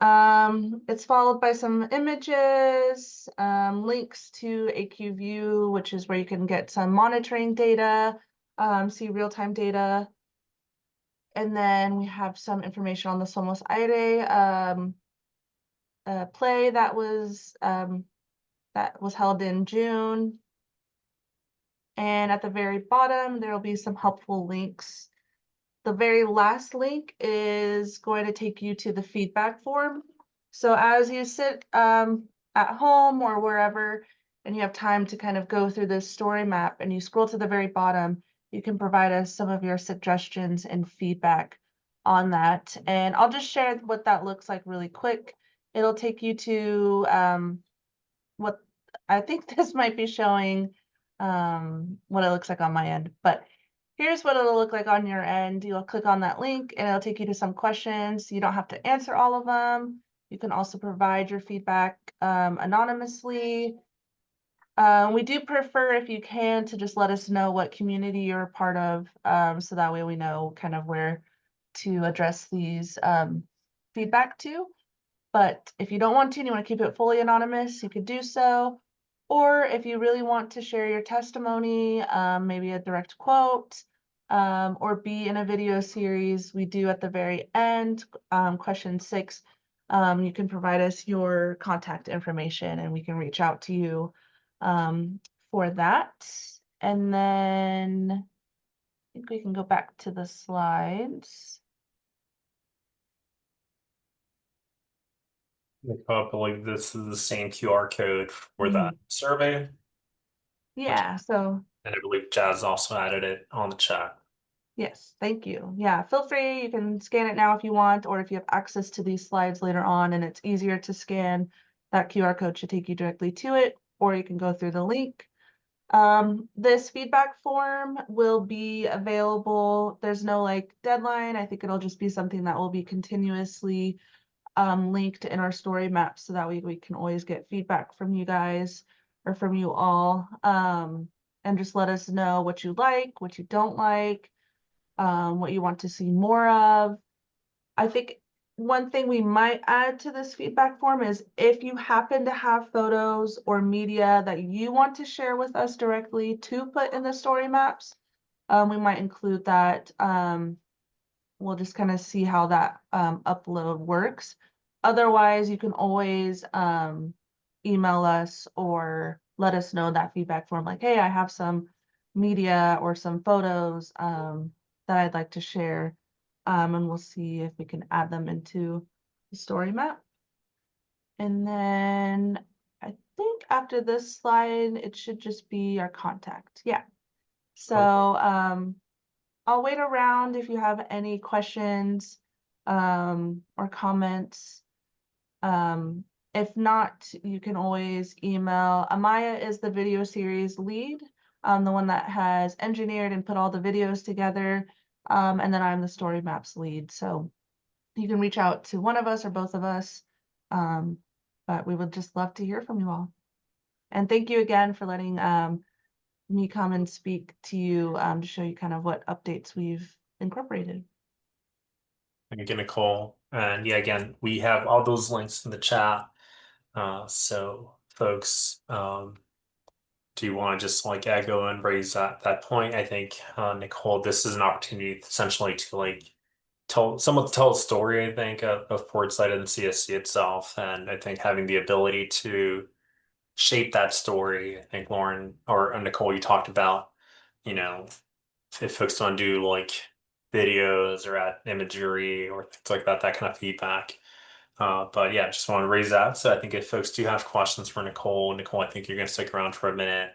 It's followed by some images, links to AQView, which is where you can get some monitoring data, see real-time data. And then we have some information on the Somos Aire play that was that was held in June. And at the very bottom, there will be some helpful links. The very last link is going to take you to the feedback form. So as you sit at home or wherever, and you have time to kind of go through this story map and you scroll to the very bottom, you can provide us some of your suggestions and feedback on that. And I'll just share what that looks like really quick. It'll take you to what I think this might be showing what it looks like on my end, but here's what it'll look like on your end. You'll click on that link and it'll take you to some questions. You don't have to answer all of them. You can also provide your feedback anonymously. We do prefer, if you can, to just let us know what community you're a part of, so that way we know kind of where to address these feedback to. But if you don't want to and you want to keep it fully anonymous, you could do so. Or if you really want to share your testimony, maybe a direct quote, or be in a video series, we do at the very end, question 6, you can provide us your contact information and we can reach out to you for that. And then I think we can go back to the slides. I believe this is the same QR code for that survey. Yeah, so And I believe Jazz also added it on the chat. yes, thank you. Yeah, feel free. You can scan it now if you want, or if you have access to these slides later on and it's easier to scan, that QR code should take you directly to it, or you can go through the link. This feedback form will be available. There's no like deadline. I think it'll just be something that will be continuously linked in our story map, so that way we can always get feedback from you guys or from you all, and just let us know what you like, what you don't like, what you want to see more of. I think one thing we might add to this feedback form is if you happen to have photos or media that you want to share with us directly to put in the story maps, we might include that. We'll just kind of see how that upload works. Otherwise, you can always email us or let us know that feedback form, like, hey, I have some media or some photos that I'd like to share. And we'll see if we can add them into the story map. And then I think after this slide, it should just be our contact. Yeah. So I'll wait around if you have any questions or comments. If not, you can always email. Amaya is the video series lead, the one that has engineered and put all the videos together. And then I'm the story maps lead. So you can reach out to one of us or both of us. But we would just love to hear from you all. And thank you again for letting me come and speak to you to show you kind of what updates we've incorporated. Thank you, Nicole. And yeah, again, we have all those links in the chat. So folks, do you want to just like echo and raise that point? I think, Nicole, this is an opportunity essentially to like tell a story, I think, of Portside and CSC itself. And I think having the ability to shape that story, I think Lauren or Nicole, you talked about, you know, if folks want to do like videos or add imagery or things like that kind of feedback. But yeah, just want to raise that. So I think if folks do have questions for Nicole, I think you're going to stick around for a minute.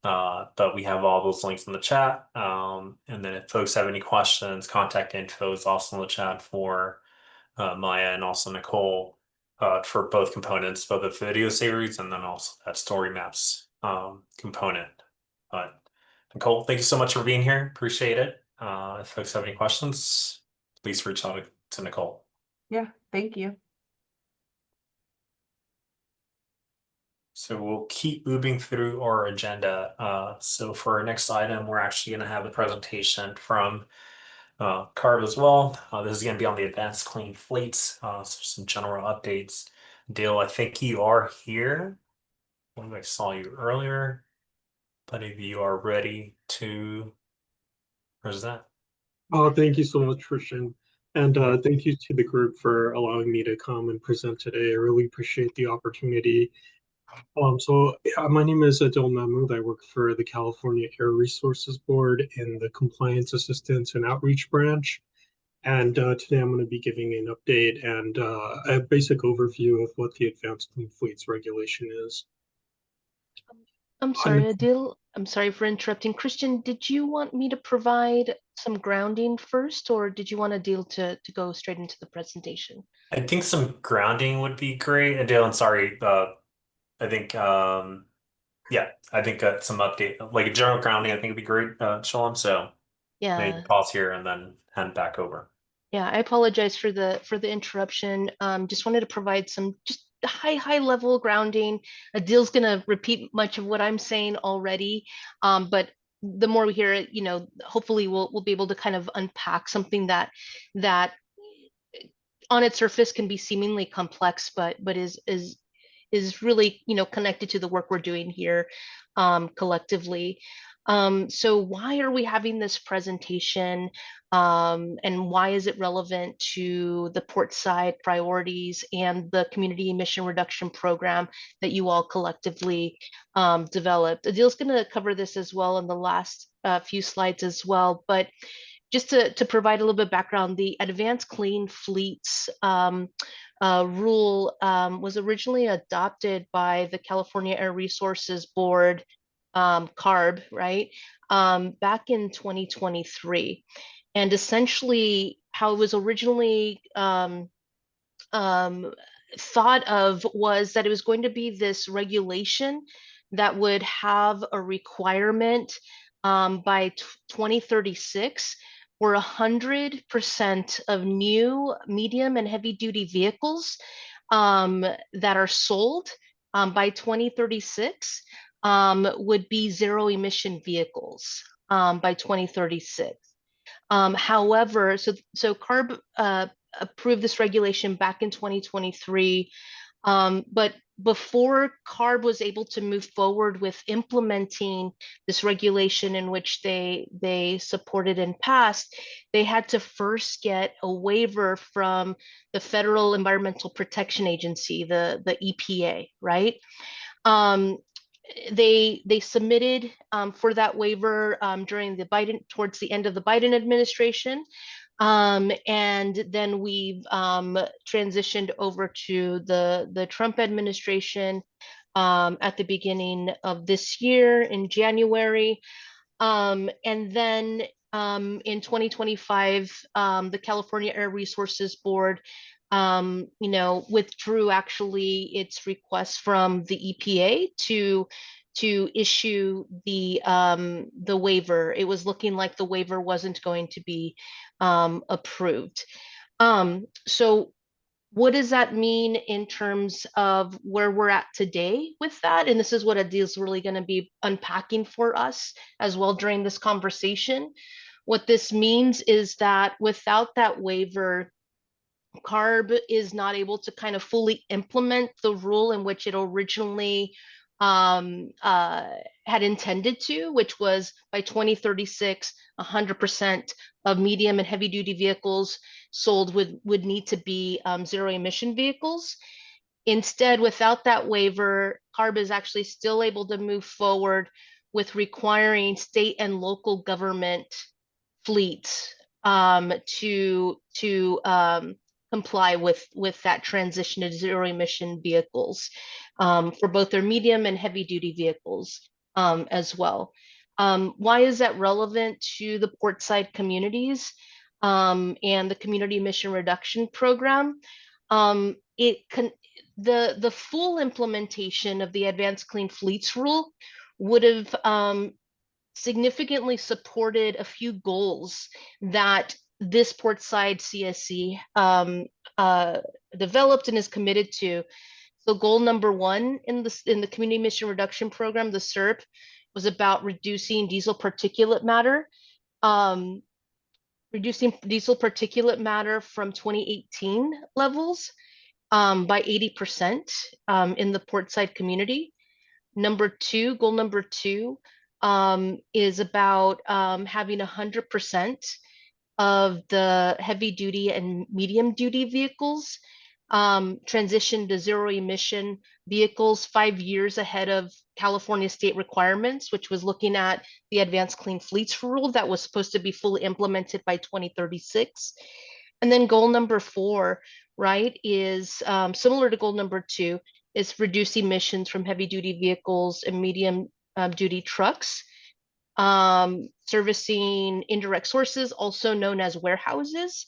But we have all those links in the chat. And then if folks have any questions, contact info is also in the chat for Maya and also Nicole for both components, both the video series and then also that story maps component. But Nicole, thank you so much for being here. Appreciate it. If folks have any questions, please reach out to Nicole. Yeah, thank you. So we'll keep moving through our agenda. So for our next item, we're actually going to have a presentation from CARB as well. This is going to be on the advanced clean fleets. So some general updates. Dale, I think you are here. I believe I saw you earlier, but if you are ready to present. Oh, thank you so much, Christian. And thank you to the group for allowing me to come and present today. I really appreciate the opportunity. My name is Adil Mahmood. I work for the California Air Resources Board in the Compliance Assistance and Outreach Branch. And today I'm going to be giving an update and a basic overview of what the Advanced Clean Fleets regulation is. I'm sorry, Adil. I'm sorry for interrupting. Christian, did you want me to provide some grounding first, or did you want Adil to go straight into the presentation? I think some grounding would be great. Adele, I'm sorry. I think, yeah, I think some update, like a general grounding, I think would be great, Shalom. So maybe Yeah. pause here and then hand back over. Yeah, I apologize for the interruption. Just wanted to provide some just high level grounding. Adil's gonna repeat much of what I'm saying already, but the more we hear it, you know, hopefully we'll be able to kind of unpack something that on its surface can be seemingly complex, but is really, you know, connected to the work we're doing here collectively. So why are we having this presentation, and why is it relevant to the Portside priorities and the community emission reduction program that you all collectively developed? Adil's going to cover this as well in the last few slides as well, but just to provide a little bit of background, the Advanced Clean Fleets rule was originally adopted by the California Air Resources Board, CARB, right, back in 2023. And essentially how it was originally thought of was that it was going to be this regulation that would have a requirement by 2036 for 100% of new medium and heavy duty vehicles that are sold by 2036 would be zero emission vehicles by 2036. However, so CARB approved this regulation back in 2023, but before CARB was able to move forward with implementing this regulation, in which they supported and passed, they had to first get a waiver from the Federal Environmental Protection Agency, the EPA, right? They submitted for that waiver during towards the end of the Biden administration. And then we've transitioned over to the Trump administration at the beginning of this year in January. And then in 2025, the California Air Resources Board you know, withdrew actually its request from the EPA to issue the waiver. It was looking like the waiver wasn't going to be approved. So what does that mean in terms of where we're at today with that? And this is what Adil's really going to be unpacking for us as well during this conversation. What this means is that without that waiver, CARB is not able to kind of fully implement the rule in which it originally had intended to, which was by 2036, 100% of medium and heavy duty vehicles sold would need to be zero emission vehicles. Instead, without that waiver, CARB is actually still able to move forward with requiring state and local government fleets to comply with that transition to zero emission vehicles for both their medium and heavy duty vehicles as well. Why is that relevant to the Portside communities and the community emission reduction program? The full implementation of the Advanced Clean Fleets rule would have significantly supported a few goals that this Portside CSC developed and is committed to. So goal number one in the community emission reduction program, the CERP, was about reducing diesel particulate matter, from 2018 levels by 80% in the Portside community. Goal number two is about having 100% of the heavy duty and medium duty vehicles transition to zero emission vehicles 5 years ahead of California state requirements, which was looking at the Advanced Clean Fleets rule that was supposed to be fully implemented by 2036. And then goal number 4, right, is similar to goal number 2, is reduce emissions from heavy duty vehicles and medium duty trucks, servicing indirect sources, also known as warehouses,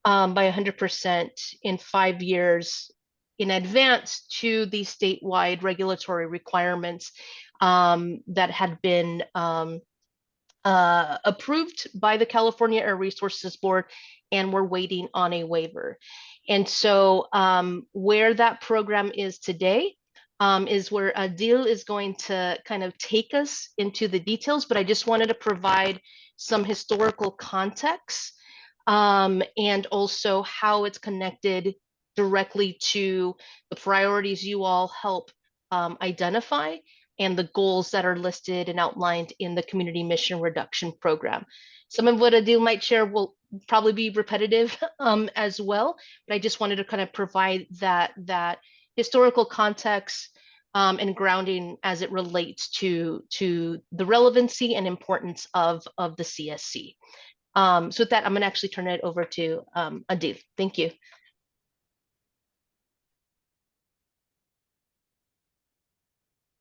by 100% in 5 years in advance to the statewide regulatory requirements that had been approved by the California Air Resources Board, and we're waiting on a waiver. And so where that program is today is where Adil is going to kind of take us into the details, but I just wanted to provide some historical context and also how it's connected directly to the priorities you all help identify and the goals that are listed and outlined in the Community Mission Reduction Program. Some of what Adil might share will probably be repetitive as well, but I just wanted to kind of provide that historical context and grounding as it relates to the relevancy and importance of the CSC. So with that, I'm going to actually turn it over to Adil. Thank you.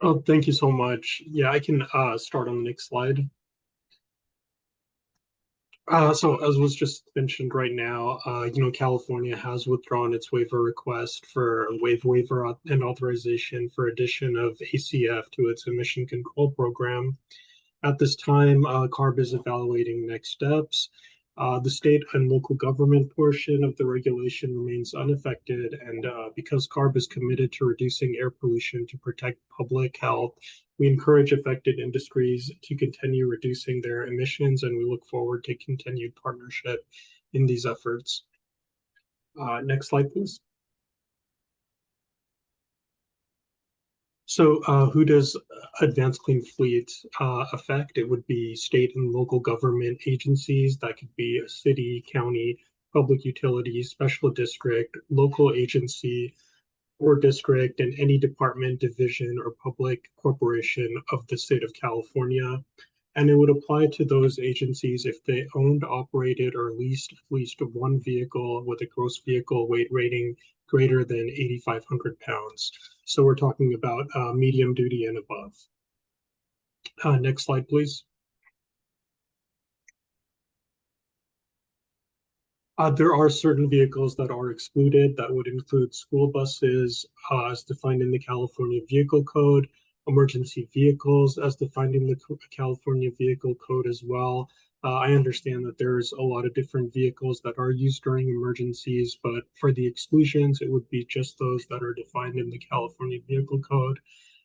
Oh, thank you so much. Yeah, I can start on the next slide. So as was just mentioned right now, California has withdrawn its waiver request for waiver and authorization for addition of ACF to its emission control program. At this time, CARB is evaluating next steps. The state and local government portion of the regulation remains unaffected, and because CARB is committed to reducing air pollution to protect public health, we encourage affected industries to continue reducing their emissions, and we look forward to continued partnership in these efforts. Next slide, please. So who does Advanced Clean Fleet affect? It would be state and local government agencies. That could be a city, county, public utility, special district, local agency or district, and any department, division, or public corporation of the state of California. And it would apply to those agencies if they owned, operated, or leased at least one vehicle with a gross vehicle weight rating greater than 8,500 pounds. So we're talking about medium duty and above. Next slide, please. There are certain vehicles that are excluded. That would include school buses as defined in the California Vehicle Code, emergency vehicles as defined in the California Vehicle Code as well. I understand that there's a lot of different vehicles that are used during emergencies, but for the exclusions, it would be just those that are defined in the California Vehicle Code.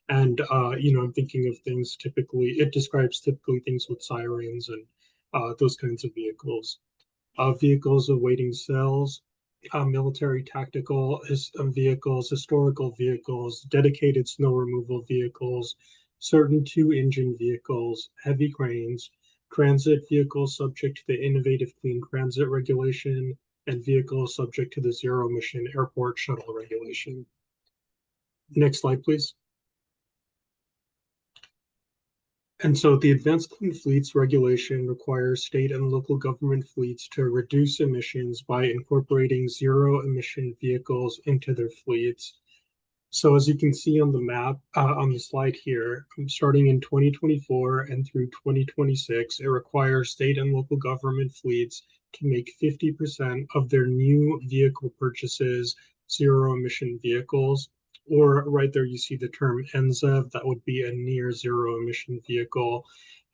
And, I'm thinking of things typically, it describes typically things with sirens and those kinds of vehicles. Vehicles awaiting sales, military tactical vehicles, historical vehicles, dedicated snow removal vehicles, certain two-engine vehicles, heavy cranes, transit vehicles subject to the Innovative Clean Transit Regulation, and vehicles subject to the Zero Emission Airport Shuttle Regulation. Next slide, please. And so the Advanced Clean Fleets regulation requires state and local government fleets to reduce emissions by incorporating zero emission vehicles into their fleets. So as you can see on the map, on the slide here, starting in 2024 and through 2026, it requires state and local government fleets to make 50% of their new vehicle purchases zero emission vehicles. Or right there, you see the term NZEV, that would be a near zero emission vehicle.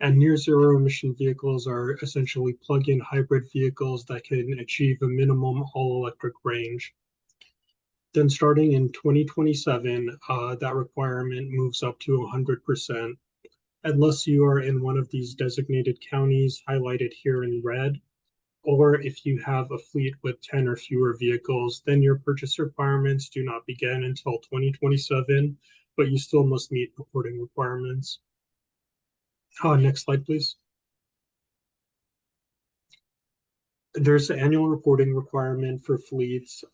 And near zero emission vehicles are essentially plug-in hybrid vehicles that can achieve a minimum all-electric range. Then starting in 2027, that requirement moves up to 100%. Unless you are in one of these designated counties highlighted here in red, or if you have a fleet with 10 or fewer vehicles, then your purchase requirements do not begin until 2027, but you still must meet reporting requirements. Next slide, please. There's an annual reporting requirement for fleets.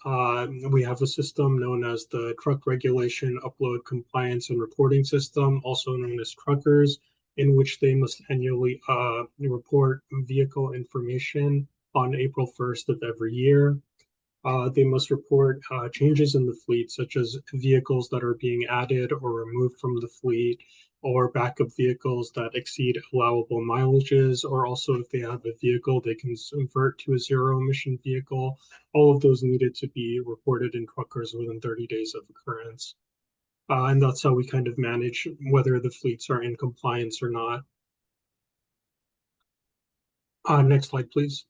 We have a system known as the Truck Regulation Upload Compliance and Reporting System, also known as truckers, in which they must annually report vehicle information on April 1st of every year. They must report changes in the fleet, such as vehicles that are being added or removed from the fleet, or backup vehicles that exceed allowable mileages, or also if they have a vehicle they can convert to a zero emission vehicle. All of those needed to be reported in truckers within 30 days of occurrence. And that's how we kind of manage whether the fleets are in compliance or not. Next slide, please.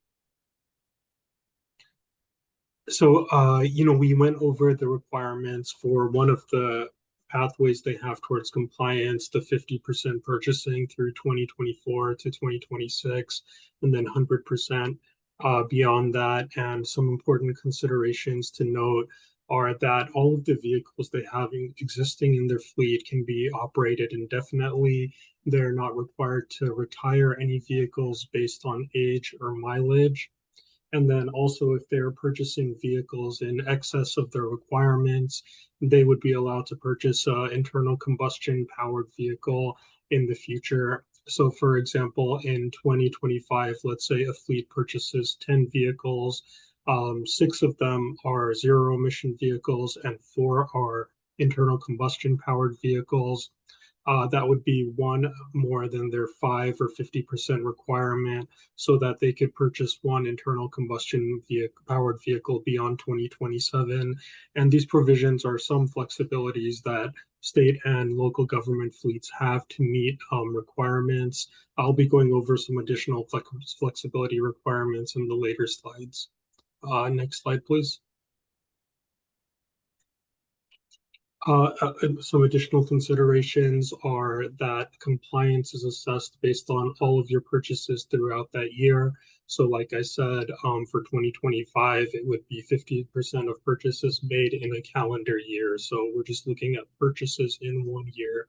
So, we went over the requirements for one of the pathways they have towards compliance, the 50% purchasing through 2024 to 2026, and then 100% beyond that. And some important considerations to note are that all of the vehicles they have existing in their fleet can be operated indefinitely. They're not required to retire any vehicles based on age or mileage. And then also, if they're purchasing vehicles in excess of their requirements, they would be allowed to purchase an internal combustion powered vehicle in the future. So for example, in 2025, let's say a fleet purchases 10 vehicles, 6 of them are zero emission vehicles and 4 are internal combustion powered vehicles. That would be one more than their 5 or 50% requirement, so that they could purchase one internal combustion powered vehicle beyond 2027. And these provisions are some flexibilities that state and local government fleets have to meet requirements. I'll be going over some additional flexibility requirements in the later slides. Next slide, please. Some additional considerations are that compliance is assessed based on all of your purchases throughout that year. So like I said, for 2025, it would be 50% of purchases made in a calendar year. So we're just looking at purchases in 1 year.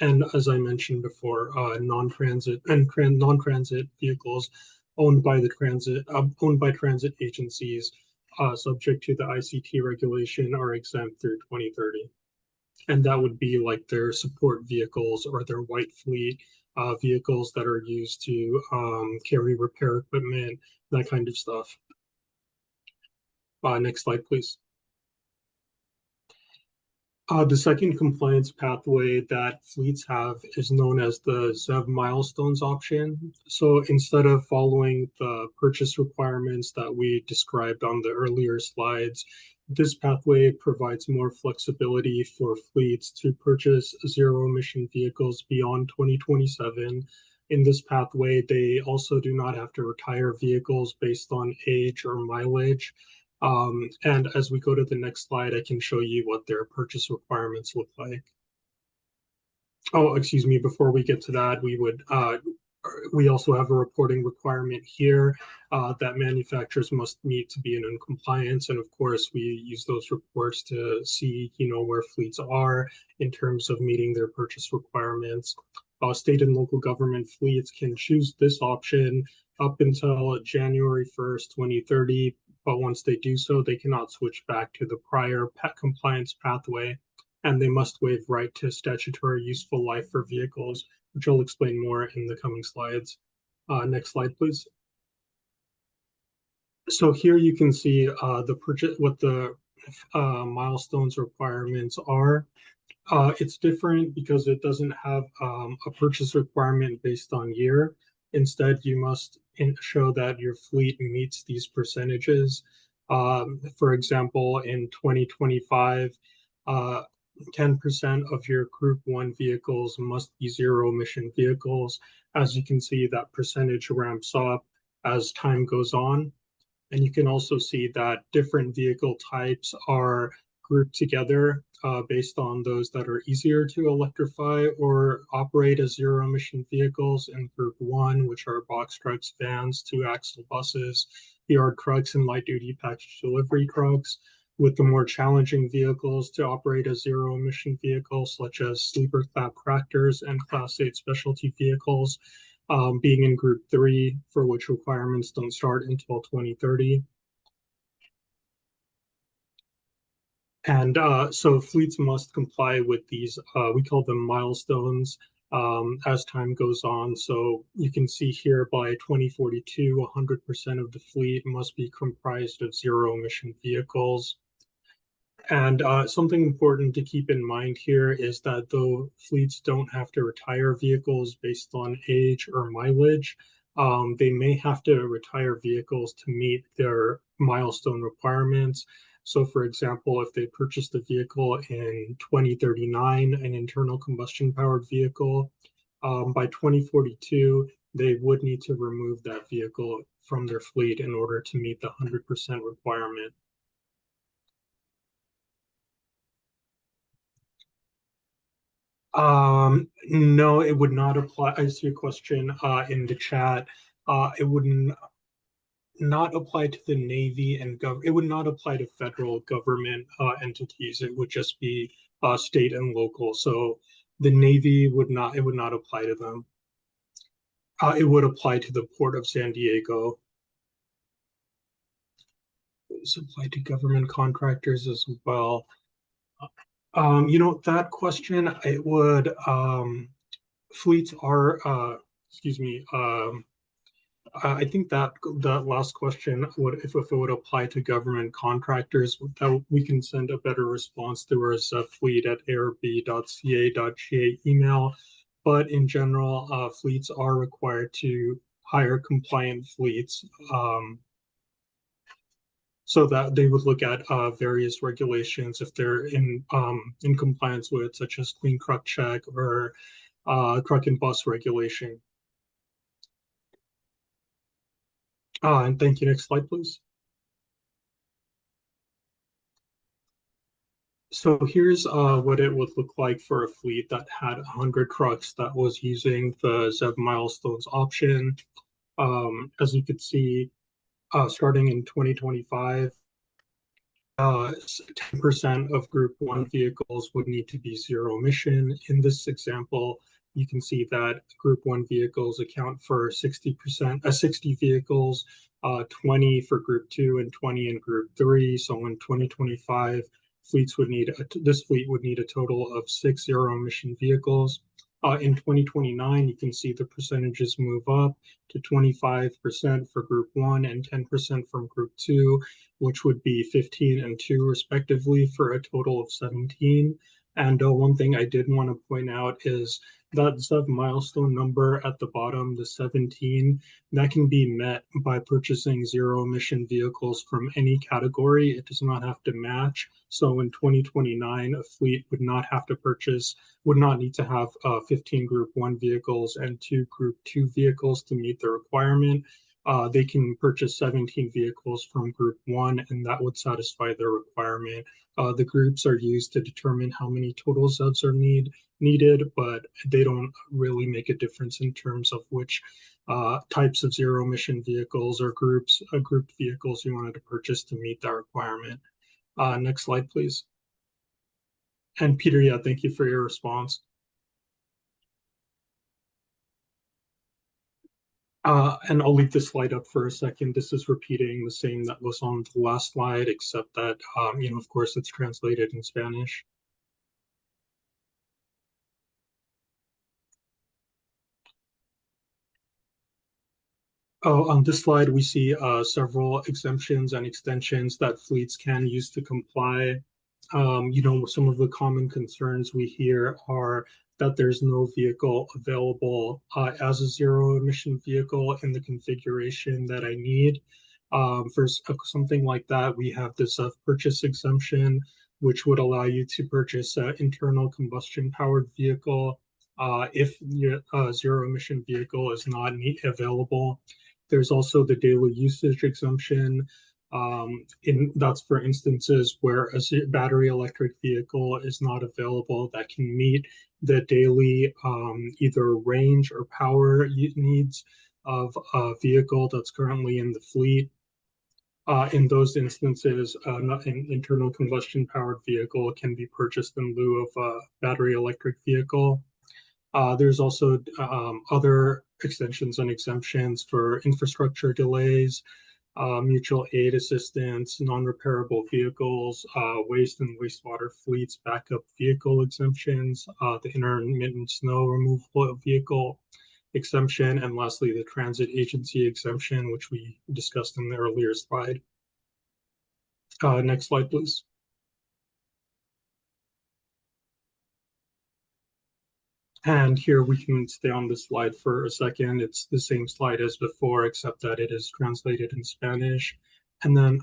And as I mentioned before, non-transit vehicles owned by transit agencies subject to the ICT regulation are exempt through 2030. And that would be like their support vehicles or their white fleet vehicles that are used to carry repair equipment, that kind of stuff. Next slide, please. The second compliance pathway that fleets have is known as the ZEV milestones option. So instead of following the purchase requirements that we described on the earlier slides, this pathway provides more flexibility for fleets to purchase zero emission vehicles beyond 2027. In this pathway, they also do not have to retire vehicles based on age or mileage. And as we go to the next slide, I can show you what their purchase requirements look like. Oh, excuse me, before we get to that, we also have a reporting requirement here that manufacturers must meet to be in compliance. And of course, we use those reports to see, where fleets are in terms of meeting their purchase requirements. State and local government fleets can choose this option up until January 1st, 2030. But once they do so, they cannot switch back to the prior compliance pathway, and they must waive right to statutory useful life for vehicles, which I'll explain more in the coming slides. Next slide, please. So here you can see what the milestones requirements are. It's different because it doesn't have a purchase requirement based on year. Instead, you must show that your fleet meets these percentages. For example, in 2025, 10% of your Group 1 vehicles must be zero emission vehicles. As you can see, that percentage ramps up as time goes on. And you can also see that different vehicle types are grouped together based on those that are easier to electrify or operate as zero emission vehicles in Group 1, which are box trucks, vans, 2-axle buses, yard trucks, and light duty package delivery trucks, with the more challenging vehicles to operate as zero emission vehicles, such as sleeper cab tractors and Class 8 specialty vehicles. being in Group 3, for which requirements don't start until 2030. And so fleets must comply with these, we call them milestones, as time goes on. So you can see here by 2042, 100% of the fleet must be comprised of zero-emission vehicles. And something important to keep in mind here is that though fleets don't have to retire vehicles based on age or mileage, they may have to retire vehicles to meet their milestone requirements. So for example, if they purchased a vehicle in 2039, an internal combustion powered vehicle, by 2042, they would need to remove that vehicle from their fleet in order to meet the 100% requirement. No, it would not apply. I see a question in the chat. It wouldn't not apply to the Navy and it would not apply to federal government entities. It would just be state and local. So the Navy would not, it would not apply to them. It would apply to the Port of San Diego. It's applied to government contractors as well. You know, that question, it would, fleets are, excuse me, I think that last question would, if it would apply to government contractors, that we can send a better response to our fleet@arb.ca.ga email. But in general, fleets are required to hire compliant fleets, so that they would look at various regulations if they're in compliance with, such as Clean Truck Check or truck and bus regulation. And thank you. Next slide, please. So here's what it would look like for a fleet that had 100 trucks that was using the ZEV milestones option. As you could see, starting in 2025, 10% of Group 1 vehicles would need to be zero emission. In this example, you can see that Group 1 vehicles account for 60%, 60 vehicles, 20 for Group 2 and 20 in Group 3. So in 2025, fleets would need, this fleet would need a total of 6 zero-emission vehicles. In 2029, you can see the percentages move up to 25% for Group 1 and 10% from Group 2, which would be 15 and 2 respectively, for a total of 17. And one thing I did want to point out is that ZEV milestone number at the bottom, the 17, that can be met by purchasing zero-emission vehicles from any category. It does not have to match. So in 2029, a fleet would not have to purchase, would not need to have 15 Group 1 vehicles and 2 Group 2 vehicles to meet the requirement. They can purchase 17 vehicles from Group 1, and that would satisfy their requirement. The groups are used to determine how many total ZEVs are needed, but they don't really make a difference in terms of which types of zero-emission vehicles or grouped vehicles you wanted to purchase to meet that requirement. Next slide, please. And Peter, yeah, thank you for your response. And I'll leave this slide up for a second. This is repeating the same that was on the last slide, except that, you know, of course, it's translated in Spanish. Oh, on this slide, we see several exemptions and extensions that fleets can use to comply. You know, some of the common concerns we hear are that there's no vehicle available as a zero-emission vehicle in the configuration that I need. For something like that, we have this purchase exemption, which would allow you to purchase an internal combustion-powered vehicle if your zero-emission vehicle is not available. There's also the daily usage exemption. That's for instances where a battery electric vehicle is not available that can meet the daily either range or power needs of a vehicle that's currently in the fleet. In those instances, an internal combustion powered vehicle can be purchased in lieu of a battery electric vehicle. There's also other extensions and exemptions for infrastructure delays, mutual aid assistance, non-repairable vehicles, waste and wastewater fleets, backup vehicle exemptions, the intermittent snow removal vehicle exemption, and lastly, the transit agency exemption, which we discussed in the earlier slide. Next slide, please. And here we can stay on this slide for a second. It's the same slide as before, except that it is translated in Spanish. And then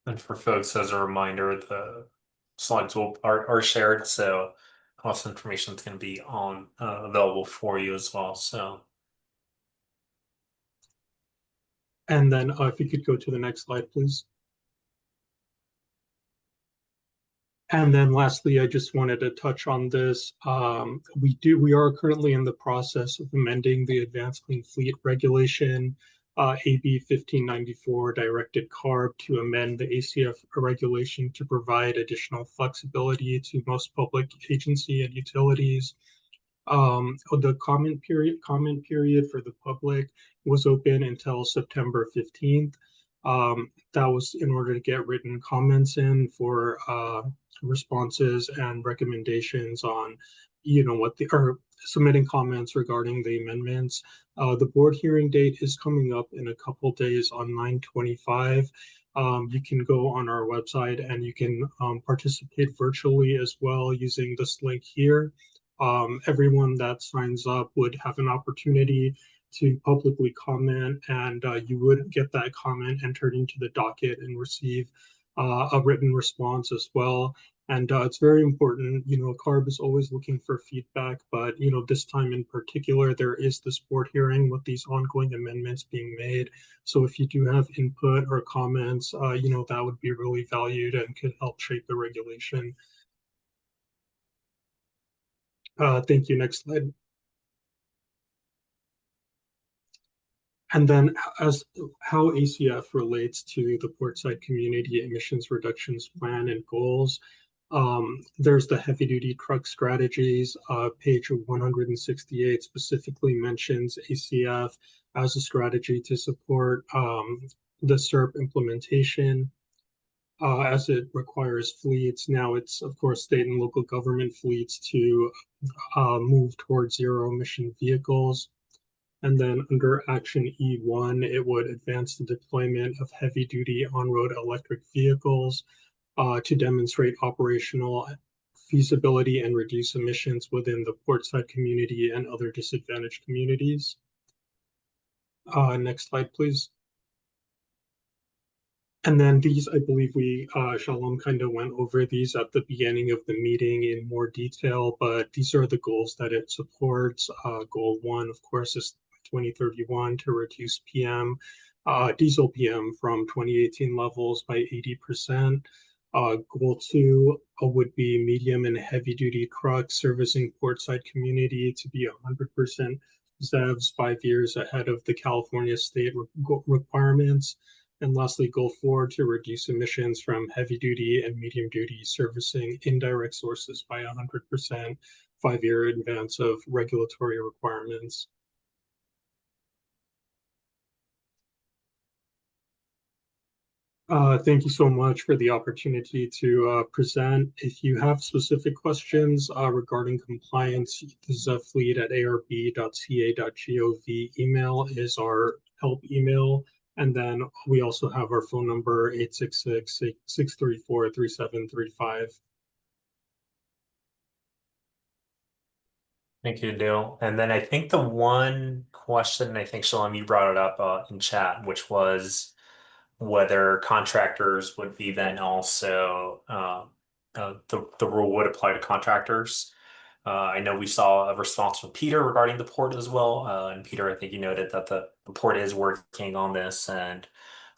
and for folks, as a reminder, the slides are shared, so lots of information is going to be on available for you as well. So, and then if you could go to the next slide, please. And then lastly, I just wanted to touch on this. We are currently in the process of amending the Advanced Clean Fleet Regulation, AB 1594 directed CARB to amend the ACF regulation to provide additional flexibility to most public agency and utilities. The comment period for the public was open until September 15th. That was in order to get written comments in for responses and recommendations on, or submitting comments regarding the amendments. The board hearing date is coming up in a couple days on 9/25. You can go on our website and you can participate virtually as well using this link here. Everyone that signs up would have an opportunity to publicly comment, and you would get that comment entered into the docket and receive a written response as well. And it's very important, CARB is always looking for feedback, but, this time in particular, there is this board hearing with these ongoing amendments being made. So if you do have input or comments, that would be really valued and could help shape the regulation. Thank you. Next slide. And then as how ACF relates to the Portside Community Emissions Reductions Plan and goals, there's the heavy duty truck strategies. Page 168 specifically mentions ACF as a strategy to support the CERP implementation. As it requires fleets. Now it's, of course, state and local government fleets to move towards zero emission vehicles. And then under Action E1, it would advance the deployment of heavy duty on-road electric vehicles to demonstrate operational feasibility and reduce emissions within the Portside community and other disadvantaged communities. Next slide, please. And then these, I believe Shalom kind of went over these at the beginning of the meeting in more detail, but these are the goals that it supports. Goal 1, of course, is 2031 to reduce diesel PM from 2018 levels by 80%. Goal 2 would be medium and heavy duty trucks servicing Portside community to be 100% ZEVs 5 years ahead of the California state requirements. And lastly, goal 4 to reduce emissions from heavy duty and medium duty servicing indirect sources by 100% 5-year advance of regulatory requirements. Thank you so much for the opportunity to present. If you have specific questions regarding compliance, the zfleet@arb.ca.gov email is our help email. And then we also have our phone number, 866-634-3735. thank you, Dale. And then I think the one question, I think, Shalom, you brought it up in chat, which was whether contractors would be then also, the rule would apply to contractors. I know we saw a response from Peter regarding the port as well. And Peter, I think you noted that the port is working on this and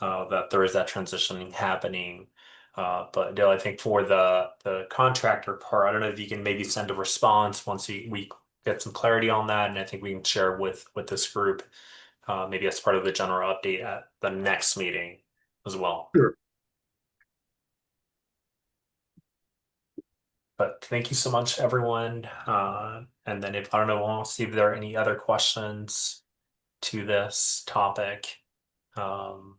that there is that transitioning happening. But Dale, I think for the contractor part, I don't know if you can maybe send a response once we get some clarity on that. And I think we can share with this group, maybe as part of the general update at the next meeting as well. Sure. But thank you so much, everyone. And then if I don't know, we'll see if there are any other questions to this topic. Andrew.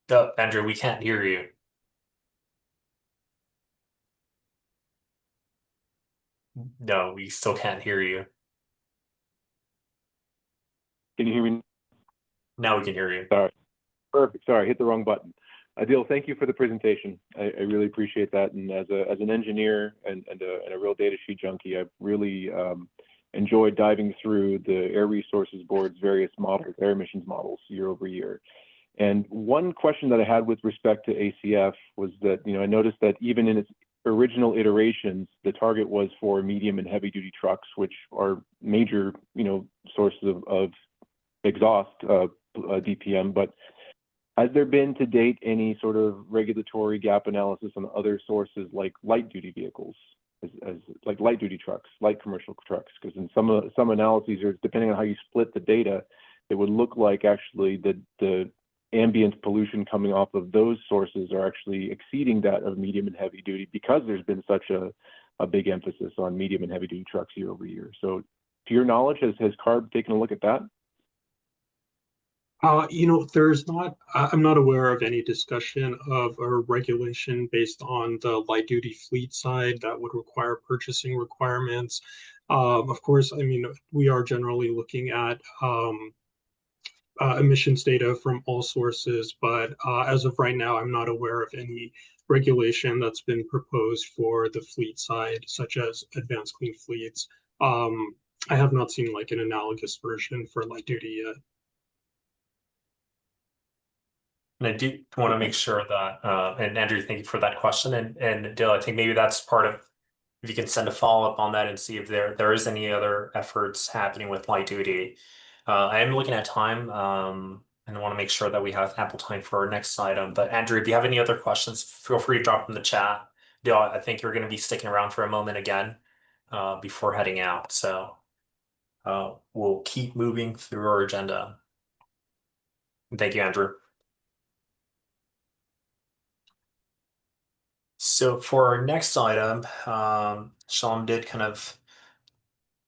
No, Andrew, we can't hear you. No, we still can't hear you. Can you hear me? Now we can hear you. Sorry. Perfect. Sorry, I hit the wrong button. Adil, thank you for the presentation. I really appreciate that. And as an engineer and a real data sheet junkie, I've really enjoyed diving through the Air Resources Board's various models, air emissions models, year over year. And one question that I had with respect to ACF was that, I noticed that even in its original iterations, the target was for medium and heavy duty trucks, which are major, sources of exhaust DPM. But has there been to date any sort of regulatory gap analysis on other sources like light duty vehicles, as like light duty trucks, light commercial trucks? Because in some analyses, or depending on how you split the data, it would look like actually the ambient pollution coming off of those sources are actually exceeding that of medium and heavy duty, because there's been such a big emphasis on medium and heavy duty trucks year over year. So to your knowledge, has CARB taken a look at that? I'm not aware of any discussion of a regulation based on the light duty fleet side that would require purchasing requirements. Of course, we are generally looking at emissions data from all sources, but as of right now, I'm not aware of any regulation that's been proposed for the fleet side, such as advanced clean fleets. I have not seen like an analogous version for light duty yet. And I do want to make sure that, and Andrew, thank you for that question. And Dale, I think maybe that's part of, if you can send a follow-up on that and see if there is any other efforts happening with light duty. I am looking at time, and I want to make sure that we have ample time for our next item. But Andrew, if you have any other questions, feel free to drop them in the chat. Dale, I think you're going to be sticking around for a moment again before heading out. So we'll keep moving through our agenda. Thank you, Andrew. So for our next item, Shalom did kind of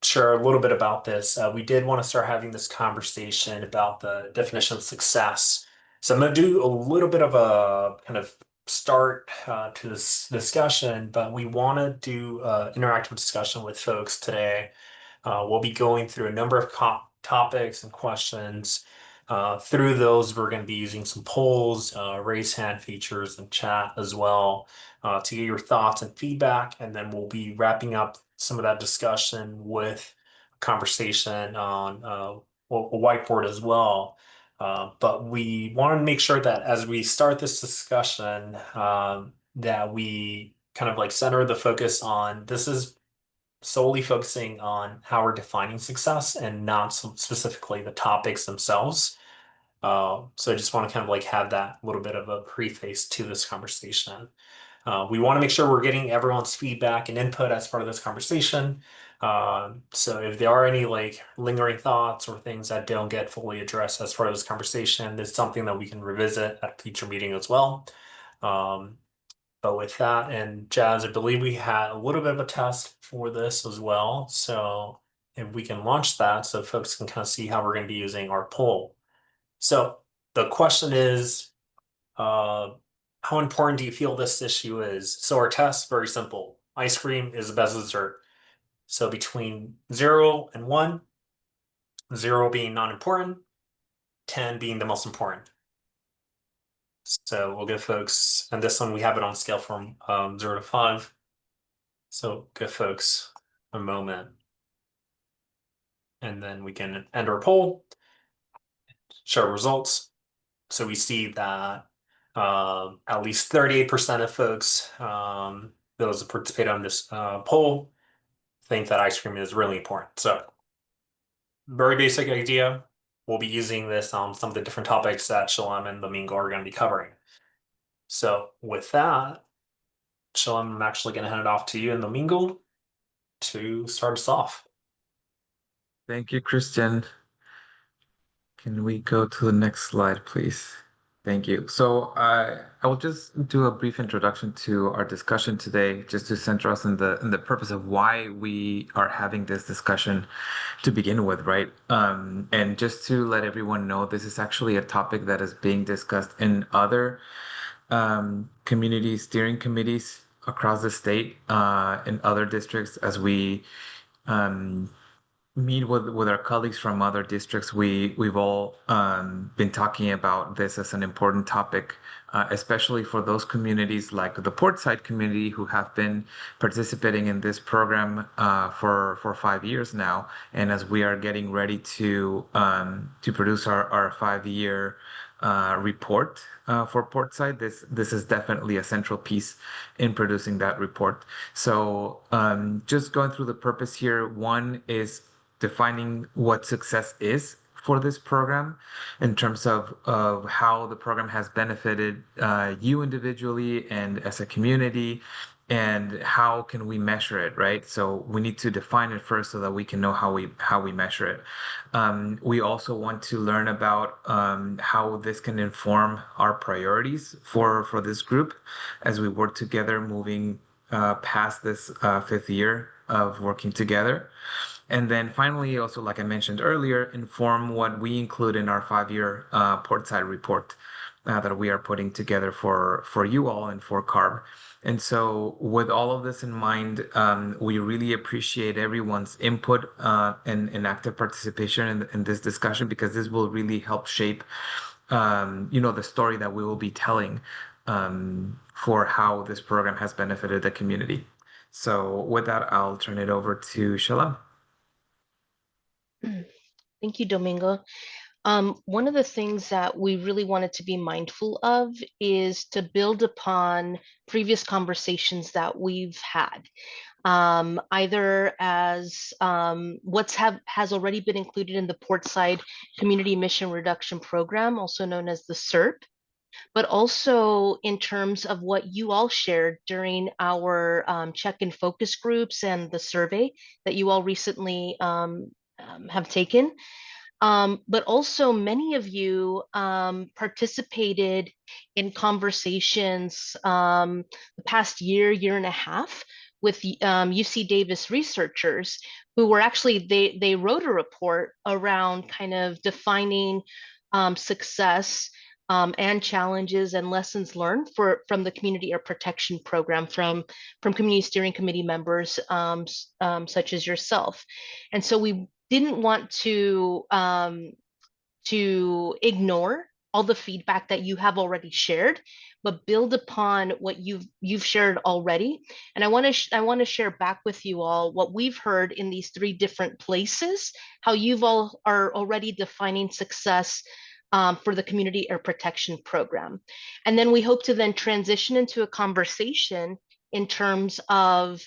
share a little bit about this. We did want to start having this conversation about the definition of success. So I'm going to do a little bit of a kind of start to this discussion, but we want to do interactive discussion with folks today. We'll be going through a number of topics and questions. Through those, we're going to be using some polls, raise hand features, and chat as well to get your thoughts and feedback. And then we'll be wrapping up some of that discussion with a conversation on a whiteboard as well. But we want to make sure that as we start this discussion, that we kind of like center the focus on this is solely focusing on how we're defining success and not specifically the topics themselves. So I just want to kind of like have that little bit of a preface to this conversation. We want to make sure we're getting everyone's feedback and input as part of this conversation. So if there are any like lingering thoughts or things that don't get fully addressed as part of this conversation, it's something that we can revisit at a future meeting as well. But with that, and Jazz, I believe we had a little bit of a test for this as well. So if we can launch that so folks can kind of see how we're going to be using our poll. So the question is, how important do you feel this issue is? So our test, very simple. Ice cream is the best dessert. So between 0 and 1, 0 being not important, 10 being the most important. So we'll give folks, and this one we have it on scale from 0 to 5. So give folks a moment. And then we can end our poll, show results. So we see that at least 38% of folks, those that participate on this poll, think that ice cream is really important. So very basic idea. We'll be using this on some of the different topics that Shalom and Domingo are going to be covering. So with that, Shalom, I'm actually going to hand it off to you and Domingo to start us off. Thank you, Christian. Can we go to the next slide, please? Thank you. So I will just do a brief introduction to our discussion today, just to center us in the purpose of why we are having this discussion to begin with, right? And just to let everyone know, this is actually a topic that is being discussed in other community steering committees across the state, in other districts. As we meet with our colleagues from other districts, we've all been talking about this as an important topic, especially for those communities like the Portside community who have been participating in this program for 5 years now. And as we are getting ready to produce our 5-year report for Portside, this is definitely a central piece in producing that report. So just going through the purpose here, one is defining what success is for this program in terms of how the program has benefited you individually and as a community, and how can we measure it, right? So we need to define it first so that we can know how we measure it. We also want to learn about how this can inform our priorities for this group as we work together, moving past this 5th year of working together. And then finally, also, like I mentioned earlier, inform what we include in our 5-year Portside report that we are putting together for you all and for CARB. And so with all of this in mind, we really appreciate everyone's input and active participation in this discussion, because this will really help shape the story that we will be telling for how this program has benefited the community. So with that, I'll turn it over to Shalom. Thank you, Domingo. One of the things that we really wanted to be mindful of is to build upon previous conversations that we've had, either as has already been included in the Portside Community Emission Reduction Program, also known as the CERP, but also in terms of what you all shared during our check-in focus groups and the survey that you all recently have taken. But also many of you participated in conversations the past year and a half with UC Davis researchers who were actually, they wrote a report around kind of defining success and challenges and lessons learned from the Community Air Protection Program from Community Steering Committee members such as yourself. And so we didn't want to ignore all the feedback that you have already shared, but build upon what you've shared already. And I want to share back with you all what we've heard in these 3 different places, how you've all are already defining success for the Community Air Protection Program. And then we hope to then transition into a conversation in terms of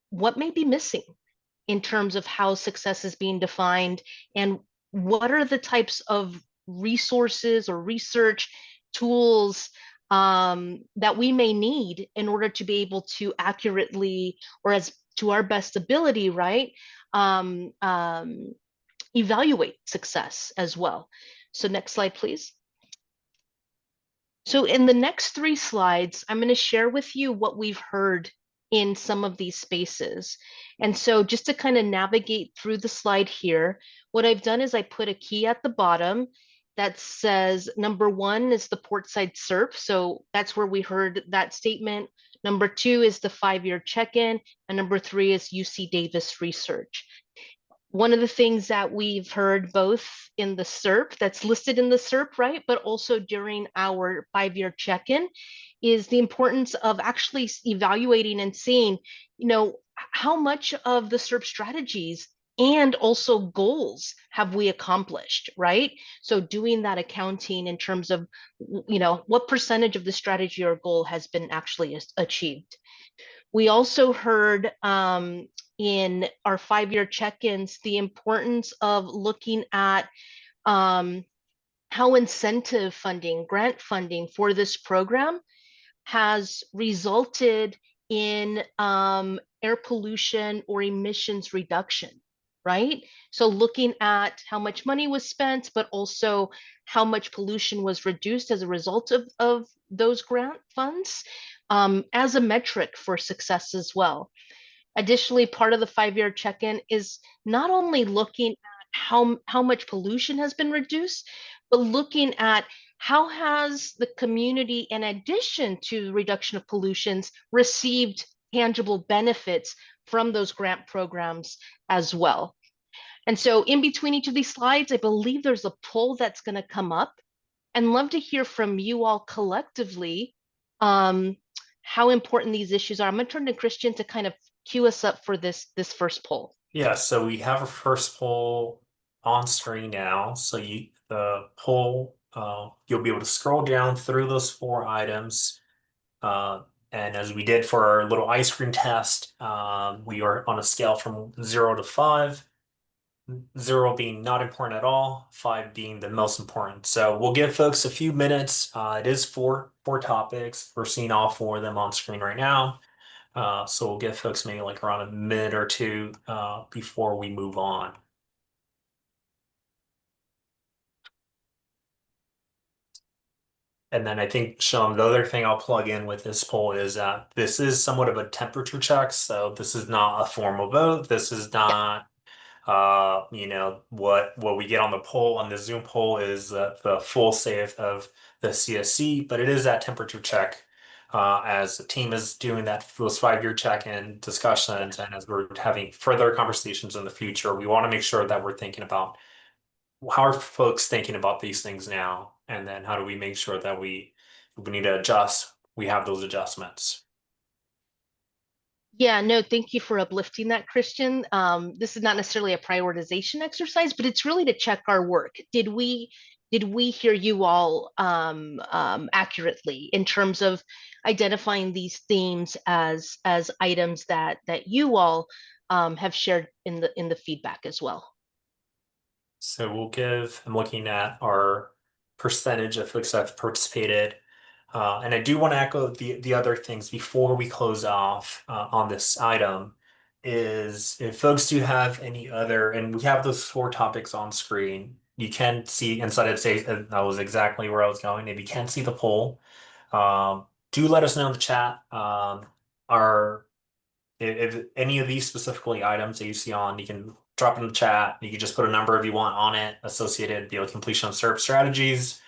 what may be missing in terms of how success is being defined, and what are the types of resources or research tools that we may need in order to be able to accurately, or as to our best ability, right, evaluate success as well. So next slide, please. So in the next 3 slides, I'm going to share with you what we've heard in some of these spaces. And so just to kind of navigate through the slide here, what I've done is I put a key at the bottom that says number 1 is the Portside CERP. So that's where we heard that statement. Number 2 is the 5-year check-in, and number 3 is UC Davis research. One of the things that we've heard both in the CERP, that's listed in the CERP, right, but also during our 5-year check-in, is the importance of actually evaluating and seeing, how much of the CERP strategies and also goals have we accomplished, right? So doing that accounting in terms of, what percentage of the strategy or goal has been actually achieved. We also heard in our 5-year check-ins the importance of looking at how incentive funding, grant funding for this program has resulted in air pollution or emissions reduction, right? So looking at how much money was spent, but also how much pollution was reduced as a result of those grant funds as a metric for success as well. Additionally, part of the 5-year check-in is not only looking at how much pollution has been reduced, but looking at how has the community, in addition to the reduction of pollutions, received tangible benefits from those grant programs as well. And so in between each of these slides, I believe there's a poll that's going to come up, and love to hear from you all collectively how important these issues are. I'm going to turn to Christian to kind of cue us up for this first poll. Yeah, so we have a first poll on screen now. So the poll, you'll be able to scroll down through those 4 items. And as we did for our little ice cream test, we are on a scale from 0 to 5. 0 being not important at all, 5 being the most important. So we'll give folks a few minutes. It is four topics. We're seeing all 4 of them on screen right now. So we'll give folks maybe like around a minute or 2 before we move on. And then I think, Sean, the other thing I'll plug in with this poll is that this is somewhat of a temperature check. So this is not a formal vote. This is not what we get on the poll, on the Zoom poll, is the full say of the CSC, but it is that temperature check as the team is doing those 5-year check-in discussions, and as we're having further conversations in the future, we want to make sure that we're thinking about how are folks thinking about these things now, and then how do we make sure that if we need to adjust, we have those adjustments. Yeah, no, thank you for uplifting that, Christian. This is not necessarily a prioritization exercise, but it's really to check our work. Did we hear you all accurately in terms of identifying these themes as items that you all have shared in the feedback as well? So I'm looking at our percentage of folks that have participated. And I do want to echo the other things before we close off on this item, is if folks do have any other, and we have those 4 topics on screen, you can see inside it says that was exactly where I was going. If you can't see the poll, do let us know in the chat. If any of these specifically items that you see on, you can drop in the chat. You can just put a number if you want on it associated, completion of CERP strategies.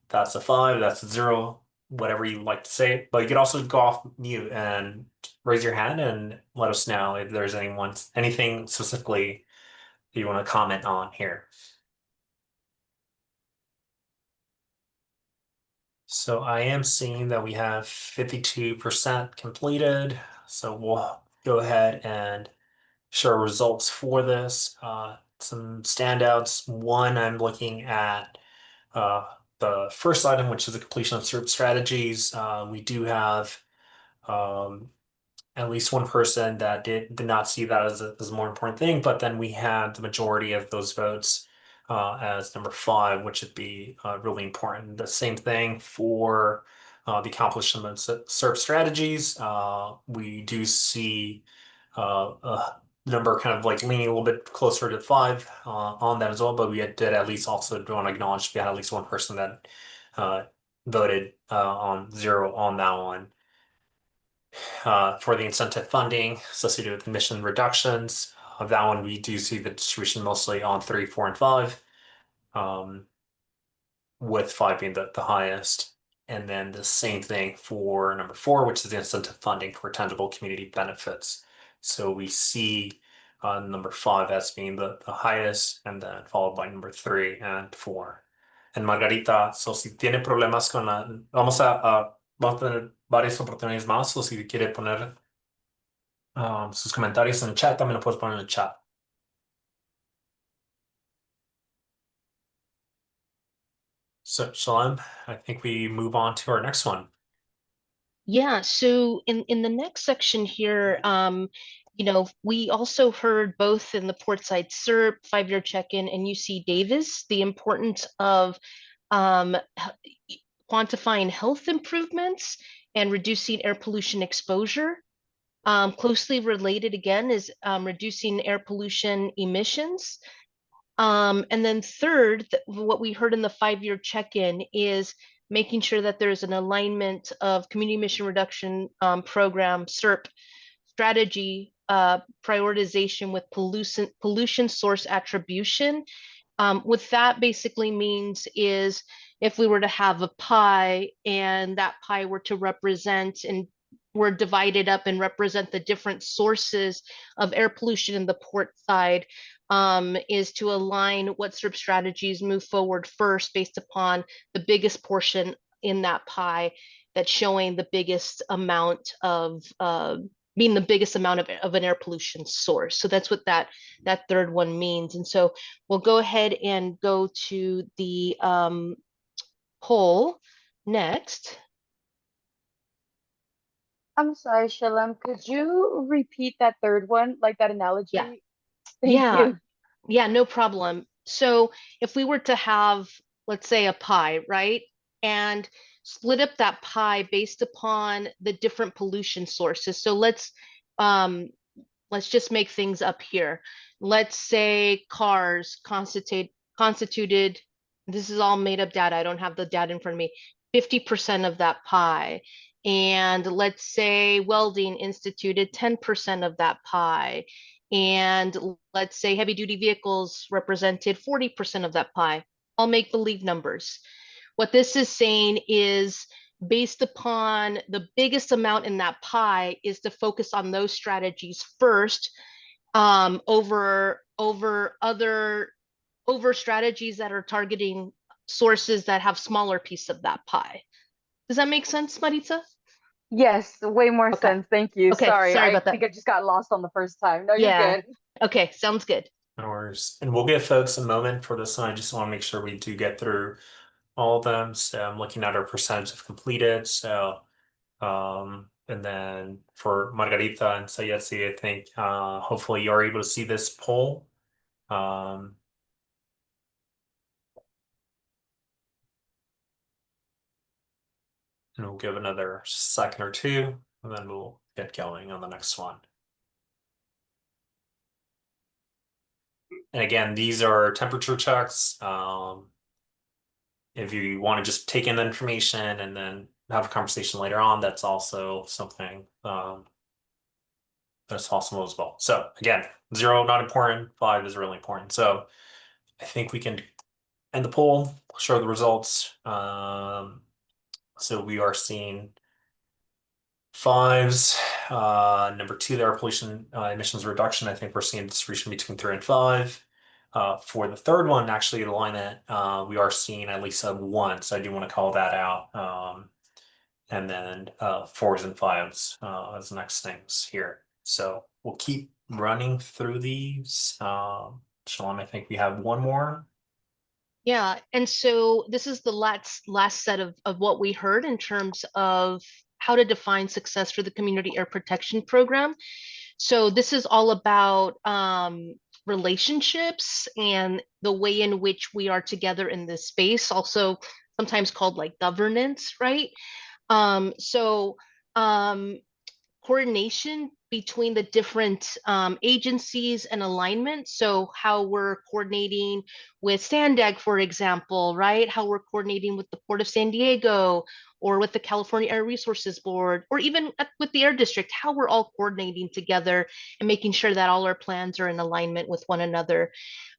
That's a 5, that's a 0, whatever you like to say. But you can also go off mute and raise your hand and let us know if there's anything specifically that you want to comment on here. So I am seeing that we have 52% completed. So we'll go ahead and share results for this. Some standouts. One, I'm looking at the first item, which is the completion of CERP strategies. We do have at least one person that did not see that as a more important thing, but then we had the majority of those votes as number 5, which would be really important. The same thing for the accomplishment of CERP strategies. We do see number kind of like leaning a little bit closer to 5 on that as well, but we did at least also want to acknowledge we had at least one person that voted on 0 on that one. For the incentive funding associated with emission reductions, of that one we do see the distribution mostly on 3, 4, and 5, with 5 being the highest. And then the same thing for number 4, which is the incentive funding for tangible community benefits. So we see number 5 as being the highest, and then followed by number 3 and 4. And Margarita, so si tiene problemas con vamos a tener varias oportunidades más, o si quiere poner sus comentarios en el chat, también lo puedes poner en el chat. So, Shalom, I think we move on to our next one. Yeah, so in the next section here, we also heard both in the Portside CERP 5-year check-in and UC Davis the importance of quantifying health improvements and reducing air pollution exposure. Closely related again is reducing air pollution emissions. And then third, what we heard in the 5-year check-in is making sure that there's an alignment of community emission reduction program, CERP, strategy, prioritization with pollution source attribution. What that basically means is if we were to have a pie and that pie were to represent and were divided up and represent the different sources of air pollution in the port side, is to align what CERP strategies move forward first based upon the biggest portion in that pie that's showing the biggest amount of being the biggest amount of an air pollution source. So that's what that third one means. And so we'll go ahead and go to the poll next. I'm sorry, Shalem, could you repeat that third one, like that analogy? Yeah. Thank you. Yeah, no problem. So if we were to have, let's say, a pie, right? And split up that pie based upon the different pollution sources. So let's just make things up here. Let's say cars constituted, this is all made up data, I don't have the data in front of me, 50% of that pie. And let's say welding instituted 10% of that pie. And let's say heavy duty vehicles represented 40% of that pie. I'll make believe numbers. What this is saying is based upon the biggest amount in that pie is to focus on those strategies first, over strategies that are targeting sources that have smaller piece of that pie. Does that make sense, Maritza? Yes, way more sense. Thank you. Okay, Sorry, sorry I about that. think I just got lost on the first time. No, you're Yeah. good. Okay, sounds good. No worries. And we'll give folks a moment for this one. I just want to make sure we do get through all of them. So I'm looking at our percentage of completed. So, and then for Margarita and Sayesi, I think hopefully you're able to see this poll. And we'll give another second or two, and then we'll get going on the next one. And again, these are temperature checks. If you want to just take in the information and then have a conversation later on, that's also something that's possible as well. So again, 0, not important, 5 is really important. So I think we can end the poll, show the results. So we are seeing 5s. Number 2, the air pollution emissions reduction. I think we're seeing a distribution between 3 and 5. For the third one, actually, the line that we are seeing at least a 1, so I do want to call that out. And then 4s and 5s as next things here. So we'll keep running through these. Shalom, I think we have one more. Yeah, and so this is the last set of what we heard in terms of how to define success for the Community Air Protection Program. So this is all about relationships and the way in which we are together in this space, also sometimes called like governance, right? Coordination between the different agencies and alignment. So how we're coordinating with SANDAG, for example, right? How we're coordinating with the Port of San Diego or with the California Air Resources Board, or even with the Air District, how we're all coordinating together and making sure that all our plans are in alignment with one another.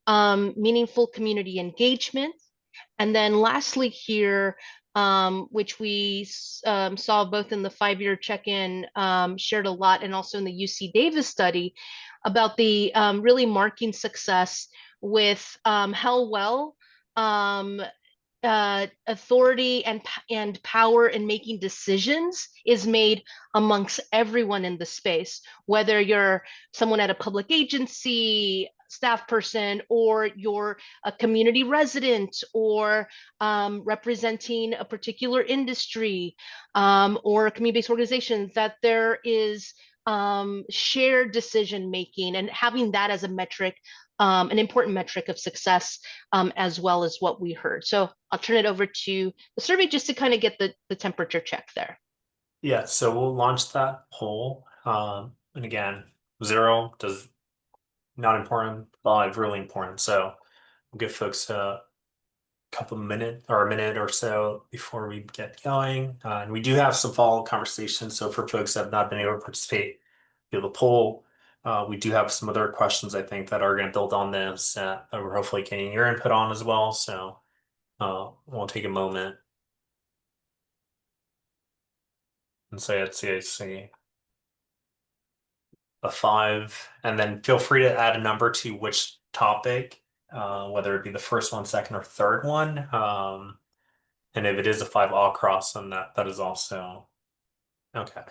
Meaningful community engagement. And then lastly here, which we saw both in the 5-year check-in, shared a lot, and also in the UC Davis study about the really marking success with how well authority and power in making decisions is made amongst everyone in the space, whether you're someone at a public agency, staff person, or you're a community resident, or representing a particular industry, or a community-based organization, that there is shared decision making, and having that as a metric, an important metric of success, as well as what we heard. So I'll turn it over to the survey just to kind of get the temperature check there. Yeah, so we'll launch that poll. And again, 0 does not important, 5 really important. So we'll give folks a couple of minutes or a minute or so before we get going. And we do have some follow-up conversations. So for folks that have not been able to participate via the poll, we do have some other questions I think that are going to build on this that we're hopefully getting your input on as well. So we'll take a moment and say it's a 5, and then feel free to add a number to which topic, whether it be the first one, second, or third one. And if it is a 5, I'll cross on that. That is also okay.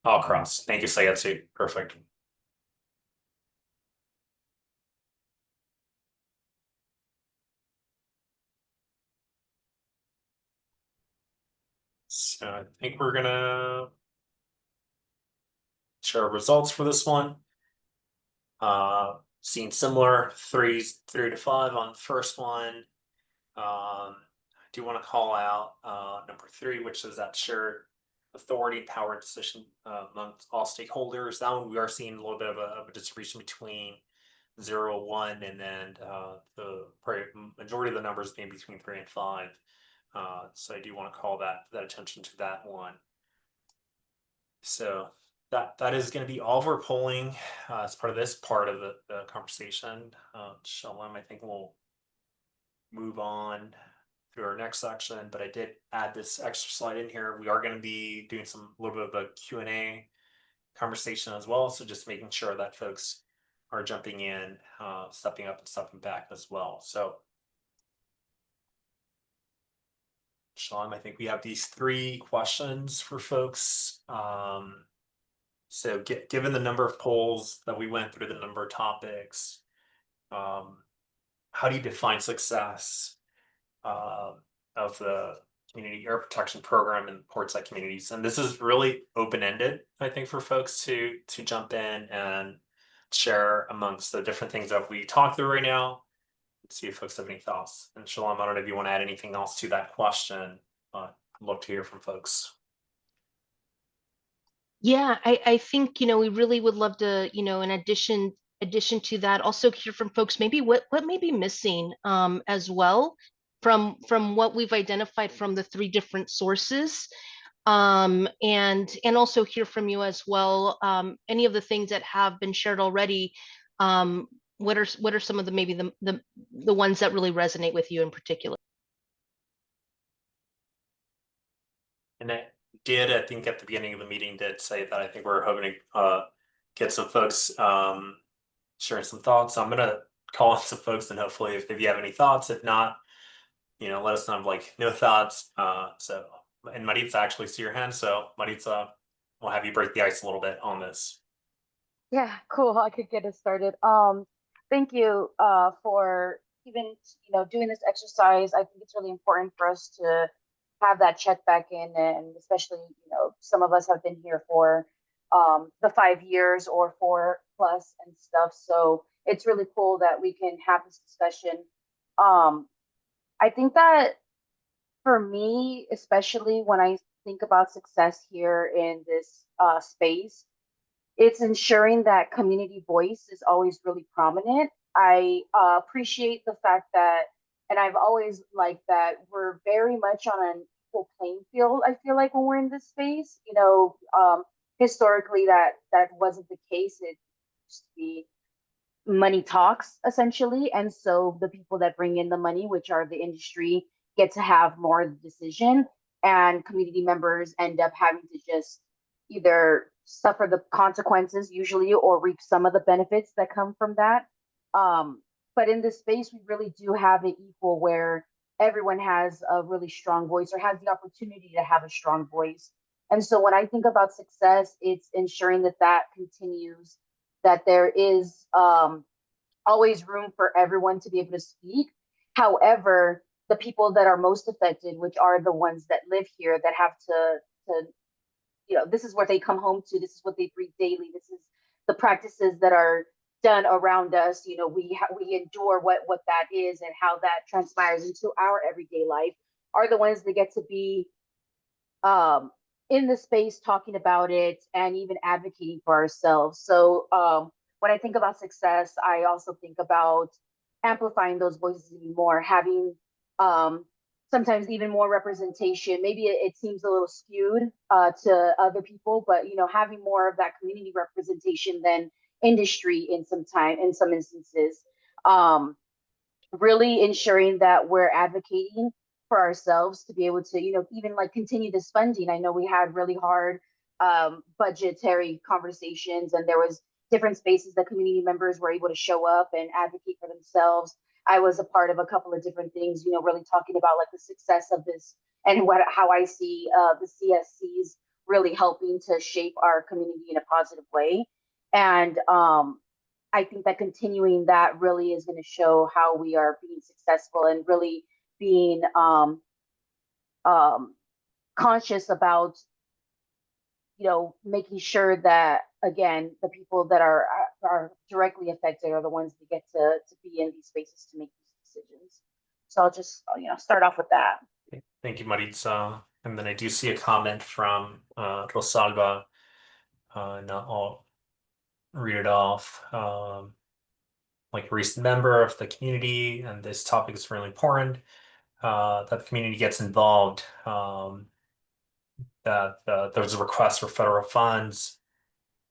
I'll cross. Thank you, Sayatsu. Perfect. So I think we're gonna share results for this one. Seeing similar 3 to 5 on the first one. I do want to call out number 3, which is that shared authority, power, and decision amongst all stakeholders. That one we are seeing a little bit of a distribution between 0, 1, and then the majority of the numbers being between 3 and 5. So I do want to call that attention to that one. So that is going to be all of our polling as part of this part of the conversation. Shalom, I think we'll move on through our next section, but I did add this extra slide in here. We are going to be doing a little bit of a Q&A conversation as well. So just making sure that folks are jumping in, stepping up and stepping back as well. So Shalom, I think we have these 3 questions for folks. So given the number of polls that we went through, the number of topics, how do you define success of the community air protection program in Portside communities? And this is really open-ended, I think, for folks to jump in and share amongst the different things that we talked through right now. Let's see if folks have any thoughts. And Shalom, I don't know if you want to add anything else to that question. I'd love to hear from folks. Yeah, I think, we really would love to, in addition to that, also hear from folks, maybe what may be missing as well from what we've identified from the 3 different sources. And also hear from you as well, any of the things that have been shared already. What are some of the ones that really resonate with you in particular? And I did, I think at the beginning of the meeting, did say that I think we're hoping to get some folks sharing some thoughts. So I'm going to call on some folks, and hopefully if you have any thoughts, if not, let us know, like, no thoughts. So, and Maritza, actually see your hand. So Maritza, we'll have you break the ice a little bit on this. Yeah, cool. I could get it started. Thank you for even doing this exercise. I think it's really important for us to have that check back in, and especially some of us have been here for the 5 years or 4+ and stuff. So it's really cool that we can have this discussion. I think that for me, especially when I think about success here in this space, it's ensuring that community voice is always really prominent. I appreciate the fact that, and I've always liked that, we're very much on an equal playing field. I feel like when we're in this space, historically that wasn't the case. It used to be money talks, essentially, and so the people that bring in the money, which are the industry, get to have more of the decision, and community members end up having to just either suffer the consequences usually or reap some of the benefits that come from that. But in this space, we really do have it equal, where everyone has a really strong voice or has the opportunity to have a strong voice. And so when I think about success, it's ensuring that that continues, that there is always room for everyone to be able to speak. However, the people that are most affected, which are the ones that live here, that have to this is what they come home to, this is what they breathe daily, this is the practices that are done around us. We endure what that is and how that transpires into our everyday life, are the ones that get to be in the space talking about it and even advocating for ourselves. So when I think about success, I also think about amplifying those voices even more, having sometimes even more representation. Maybe it seems a little skewed to other people, but having more of that community representation than industry in some instances. Really ensuring that we're advocating for ourselves to be able to, even like continue this funding. I know we had really hard budgetary conversations, and there was different spaces that community members were able to show up and advocate for themselves. I was a part of a couple of different things, really talking about like the success of this and how I see the CSCs really helping to shape our community in a positive way. And I think that continuing that really is going to show how we are being successful and really being conscious about, making sure that, again, the people that are directly affected are the ones that get to be in these spaces to make these decisions. So I'll just, start off with that. Thank you, Maritza. And then I do see a comment from Rosalba, and I'll read it off. Like a recent member of the community, and this topic is really important, that the community gets involved, that there's a request for federal funds,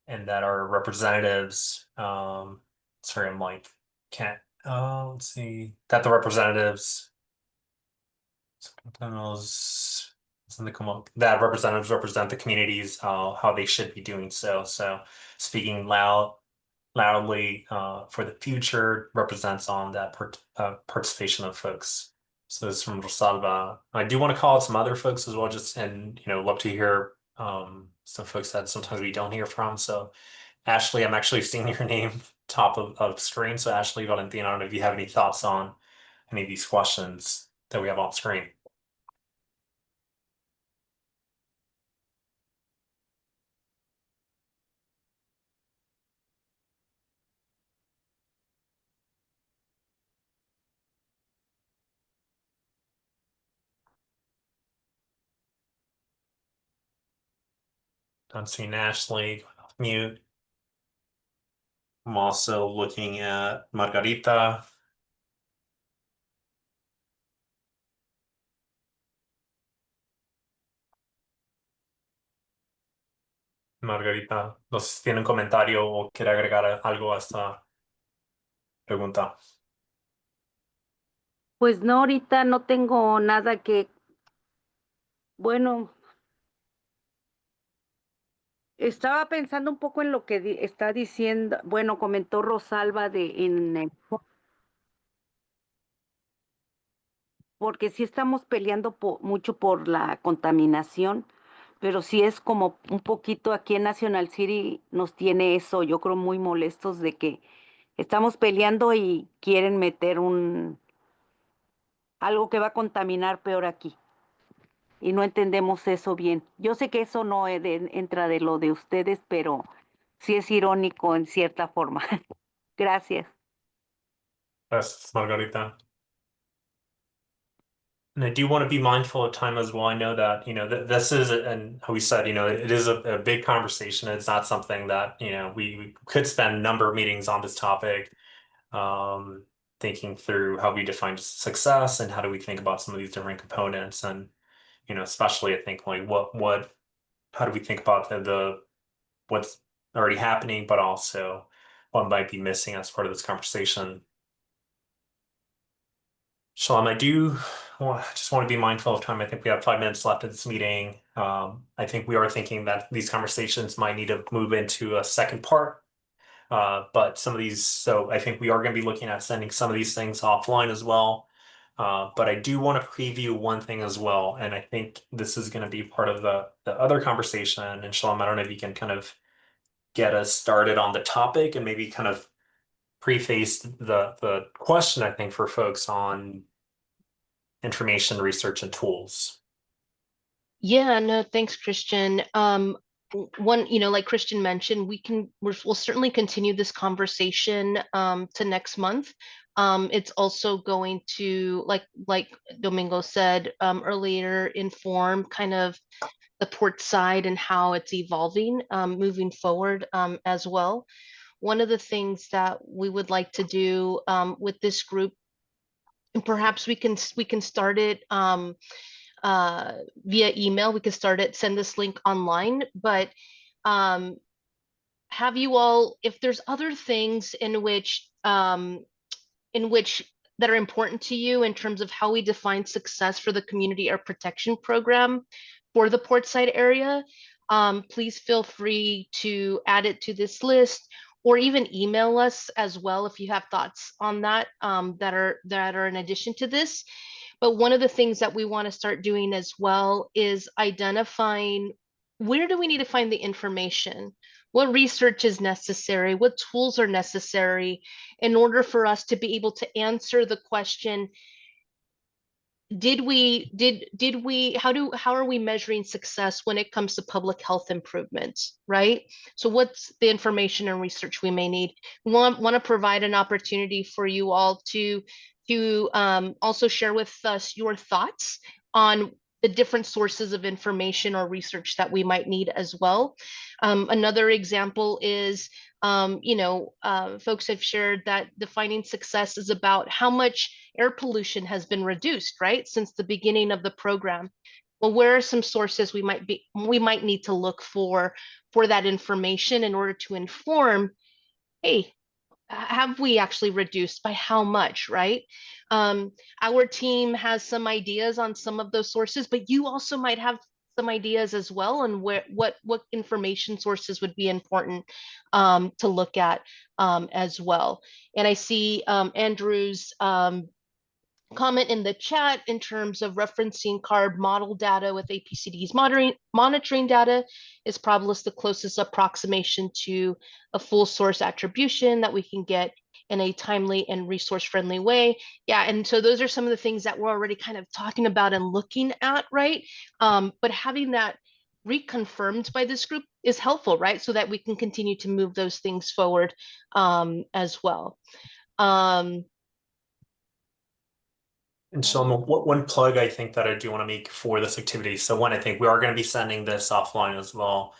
and that our representatives, sorry, I'm like, can't, let's see, that the representatives, that representatives represent the communities, how they should be doing so. So speaking loudly for the future represents on that participation of folks. So this is from Rosalba. I do want to call out some other folks as well, and love to hear some folks that sometimes we don't hear from. So Ashley, I'm actually seeing your name top of screen. So Ashley, Valentina, I don't know if you have any thoughts on any of these questions that we have on screen. Don't see Ashley, mute. I'm also looking at Margarita. Margarita, no sé si tiene un comentario o quiere agregar algo a esta pregunta. Pues no, ahorita no tengo nada que, bueno, estaba pensando un poco en lo que está diciendo, bueno, comentó Rosalba porque sí estamos peleando mucho por la contaminación, pero sí es como un poquito aquí en National City nos tiene eso, yo creo muy molestos de que estamos peleando y quieren meter algo que va a contaminar peor aquí. Y no entendemos eso bien. Yo sé que eso no entra de lo de ustedes, pero sí es irónico en cierta forma. Gracias. Gracias, Margarita. And I do want to be mindful of time as well. I know that, this is, and how we said, it is a big conversation. It's not something that, we could spend a number of meetings on this topic, thinking through how we define success and how do we think about some of these different components. And, especially I think like how do we think about what's already happening, but also what might be missing as part of this conversation. Shalom, I just want to be mindful of time. I think we have 5 minutes left of this meeting. I think we are thinking that these conversations might need to move into a second part. But some of these, so I think we are going to be looking at sending some of these things offline as well. But I do want to preview one thing as well. And I think this is going to be part of the other conversation. And Shalom, I don't know if you can kind of get us started on the topic and maybe kind of preface the question, I think, for folks on information research and tools. Yeah, no, thanks, Christian. One, like Christian mentioned, we'll certainly continue this conversation to next month. It's also going to, like Domingo said earlier, inform kind of the port side and how it's evolving moving forward as well. One of the things that we would like to do with this group, and perhaps we can start it via email. We can start it, send this link online, but have you all, if there's other things in which that are important to you in terms of how we define success for the Community Air Protection Program for the Portside area, please feel free to add it to this list, or even email us as well if you have thoughts on that that are in addition to this. But one of the things that we want to start doing as well is identifying, where do we need to find the information? What research is necessary? What tools are necessary in order for us to be able to answer the question, how are we measuring success when it comes to public health improvements, right? So what's the information and research we may need? We want to provide an opportunity for you all to also share with us your thoughts on the different sources of information or research that we might need as well. Another example is, folks have shared that defining success is about how much air pollution has been reduced, right, since the beginning of the program. Well, where are some sources we might need to look for that information in order to inform, hey, have we actually reduced, by how much, right? Our team has some ideas on some of those sources, but you also might have some ideas as well on what information sources would be important to look at as well. And I see Andrew's comment in the chat in terms of referencing CARB model data with APCD's monitoring data is probably the closest approximation to a full source attribution that we can get in a timely and resource-friendly way. Yeah, and so those are some of the things that we're already kind of talking about and looking at, right? But having that reconfirmed by this group is helpful, right? So that we can continue to move those things forward as well. And Shalom, one plug I think that I do want to make for this activity. So one, I think we are going to be sending this offline as well.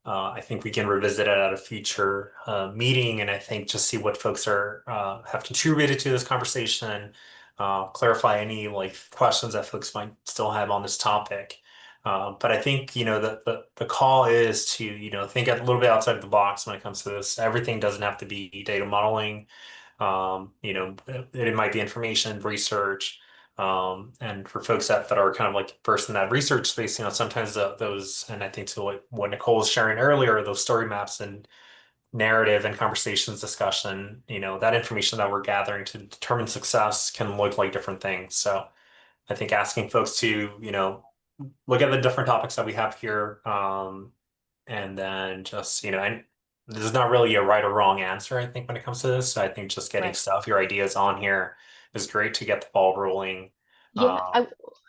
I think we can revisit it at a future meeting, and I think just see what folks are have contributed to this conversation, clarify any questions that folks might still have on this topic. But I think the call is to think a little bit outside the box when it comes to this. Everything doesn't have to be data modeling. It might be information research. And for folks that are kind of first in that research space, sometimes those, and I think to what Nicole was sharing earlier, those story maps and narrative and conversations discussion, that information that we're gathering to determine success can look like different things. So I think asking folks to, look at the different topics that we have here, and then just, and there's not really a right or wrong answer, I think, when it comes to this. So I think just getting your ideas on here is great to get the ball rolling. Yeah,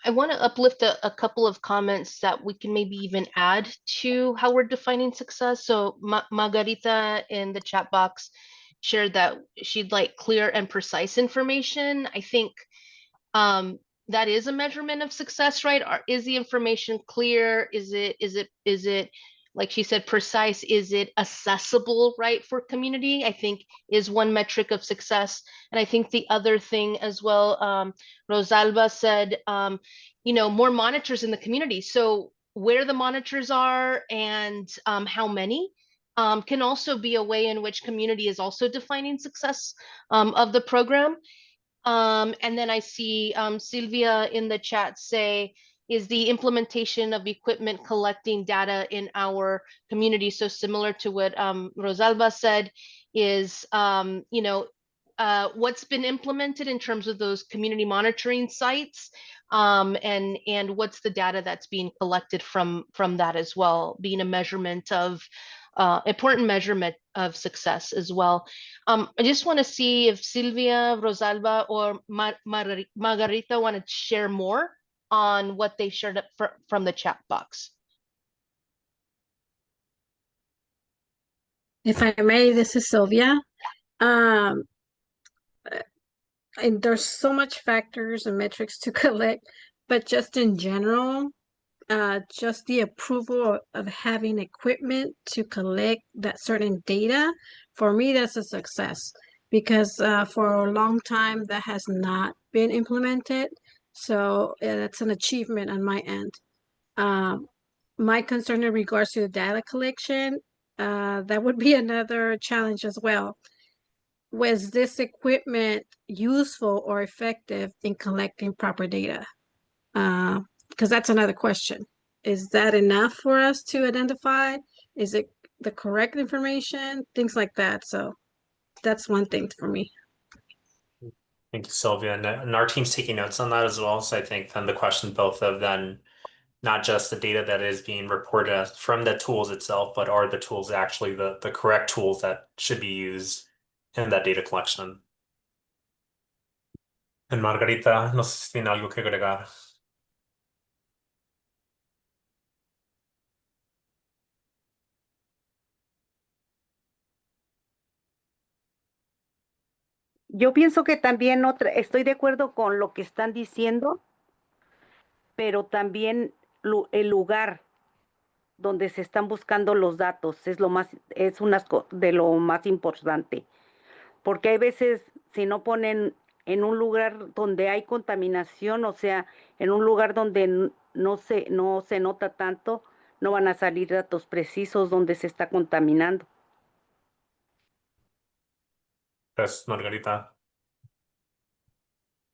I want to uplift a couple of comments that we can maybe even add to how we're defining success. So Margarita in the chat box shared that she'd like clear and precise information. I think that is a measurement of success, right? Is the information clear? Is it like she said, precise? Is it accessible, right, for community? I think is one metric of success. And I think the other thing as well, Rosalba said, more monitors in the community. So where the monitors are and how many can also be a way in which community is also defining success of the program. And then I see Sylvia in the chat say, is the implementation of equipment collecting data in our community. So similar to what Rosalba said, is what's been implemented in terms of those community monitoring sites, and what's the data that's being collected from that as well, being a measurement of important measurement of success as well. I just want to see if Sylvia, Rosalba, or Margarita want to share more on what they shared up from the chat box. If I may, this is Sylvia. And there's so much factors and metrics to collect, but just in general, just the approval of having equipment to collect that certain data, for me, that's a success because for a long time that has not been implemented. So that's an achievement on my end. My concern in regards to the data collection, that would be another challenge as well. Was this equipment useful or effective in collecting proper data? Because that's another question. Is that enough for us to identify? Is it the correct information? Things like that. So that's one thing for me. Thank you, Sylvia. And our team's taking notes on that as well. So I think then the question both of then, not just the data that is being reported from the tools itself, but are the tools actually the correct tools that should be used in that data collection? And Margarita, no sé si tiene algo que agregar. Yo pienso que también estoy de acuerdo con lo que están diciendo, pero también el lugar donde se están buscando los datos es de lo más importante. Porque hay veces, si no ponen en un lugar donde hay contaminación, o sea, en un lugar donde no se nota tanto, no van a salir datos precisos donde se está contaminando. Yes, Margarita.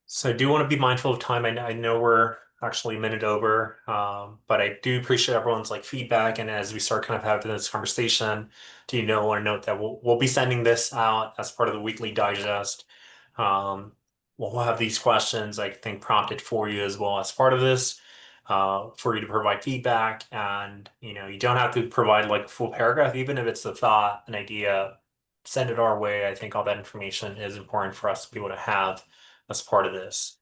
So I do want to be mindful of time. I know we're actually a minute over, but I do appreciate everyone's feedback. And as we start kind of having this conversation, want to note that we'll be sending this out as part of the weekly digest. We'll have these questions, I think, prompted for you as well as part of this, for you to provide feedback. And you don't have to provide a full paragraph, even if it's a thought, an idea. Send it our way. I think all that information is important for us to be able to have as part of this.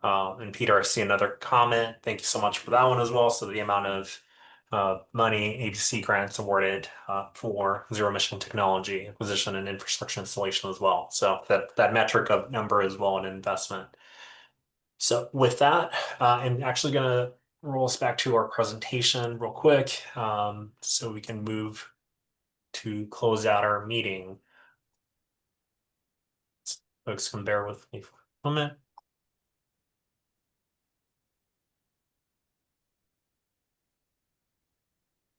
And Peter, I see another comment. Thank you so much for that one as well. So the amount of money ABC grants awarded for zero emission technology acquisition and infrastructure installation as well. So that metric of number as well, an investment. So with that, I'm actually going to roll us back to our presentation real quick, so we can move to close out our meeting. Folks can bear with me for a moment.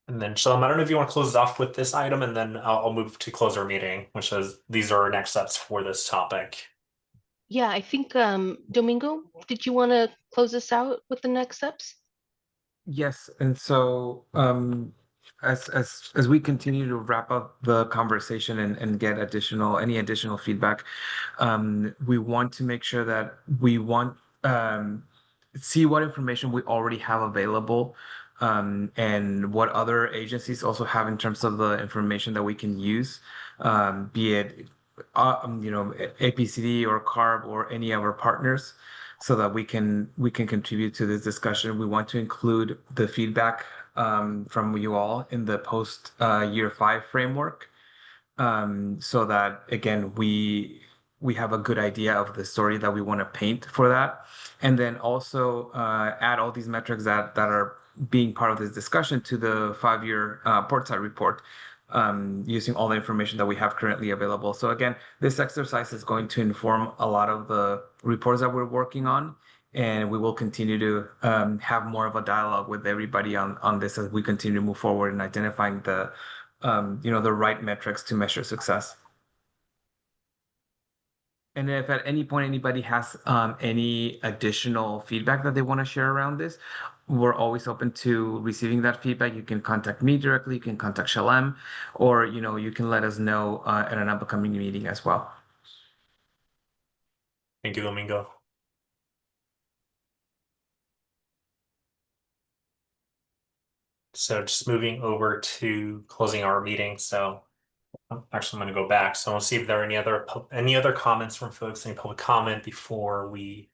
And then, Shalom, I don't know if you want to close us off with this item, and then I'll move to close our meeting, which is these are our next steps for this topic. Yeah, I think, Domingo, did you want to close us out with the next steps? Yes, and so as we continue to wrap up the conversation and get any additional feedback, we want to make sure that we see what information we already have available, and what other agencies also have in terms of the information that we can use, be it APCD or CARB or any of our partners, so that we can contribute to this discussion. We want to include the feedback from you all in the post year 5 framework, so that again we have a good idea of the story that we want to paint for that, and then also add all these metrics that are being part of this discussion to the 5-year Portside report, using all the information that we have currently available. So again, this exercise is going to inform a lot of the reports that we're working on, and we will continue to have more of a dialogue with everybody on this as we continue to move forward in identifying the the right metrics to measure success. And if at any point anybody has any additional feedback that they want to share around this, we're always open to receiving that feedback. You can contact me directly, you can contact Shalem, or you can let us know at an upcoming meeting as well. Thank you, Domingo. So just moving over to closing our meeting. So actually, I'm going to go back. So I'll see if there are any other comments from folks, any public comment before we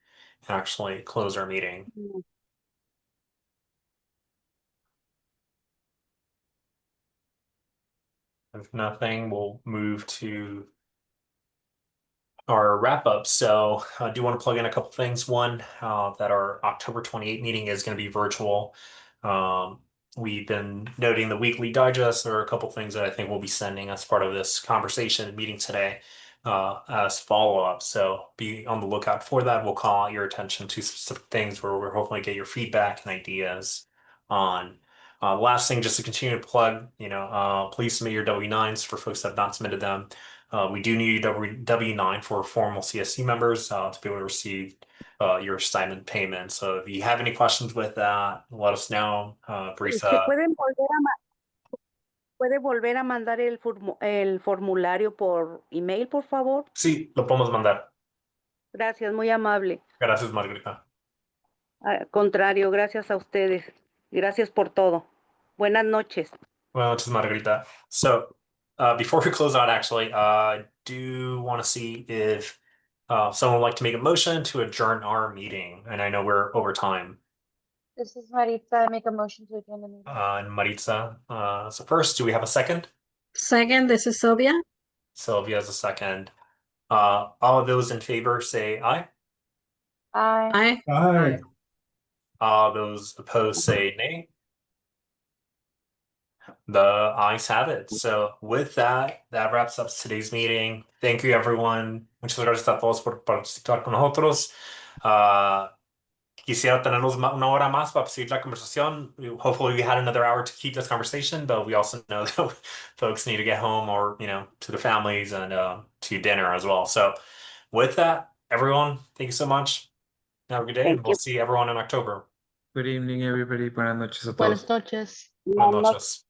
actually close our meeting. If nothing, we'll move to our wrap up. So I do want to plug in a couple things. One, that our October 28th meeting is going to be virtual. We've been noting the weekly digest. There are a couple things that I think we'll be sending as part of this conversation and meeting today as follow-up. So be on the lookout for that. We'll call out your attention to specific things where we're hoping to get your feedback and ideas on. Last thing, just to continue to plug, please submit your W-9s for folks that have not submitted them. We do need W-9 for formal CSC members to be able to receive your assignment payment. So if you have any questions with that, let us know. Brisa. ¿Puede volver a mandar el formulario por email, por favor? Sí, lo podemos mandar. Gracias, muy amable. Gracias, Margarita. Al contrario, gracias a ustedes. Gracias por todo. Buenas noches. Buenas noches, Margarita. So before we close out, actually, I do want to see if someone would like to make a motion to adjourn our meeting. And I know we're over time. This is Maritza. I make a motion to adjourn the meeting. And Maritza, so first, do we have a second? Second, this is Sylvia. Sylvia is a second. All of those in favor say aye. Aye. Aye. Aye. All those opposed say nay. The ayes have it. So with that, that wraps up today's meeting. Thank you, everyone. Muchas gracias a todos por participar con nosotros. Quisiera tenernos una hora más para seguir la conversación. Hopefully we had another hour to keep this conversation, but we also know that folks need to get home or, to their families and to dinner as well. So with that, everyone, thank you so much. Have a good day, and we'll see everyone in October. Good evening, everybody. Buenas noches a todos. Buenas noches. Buenas noches.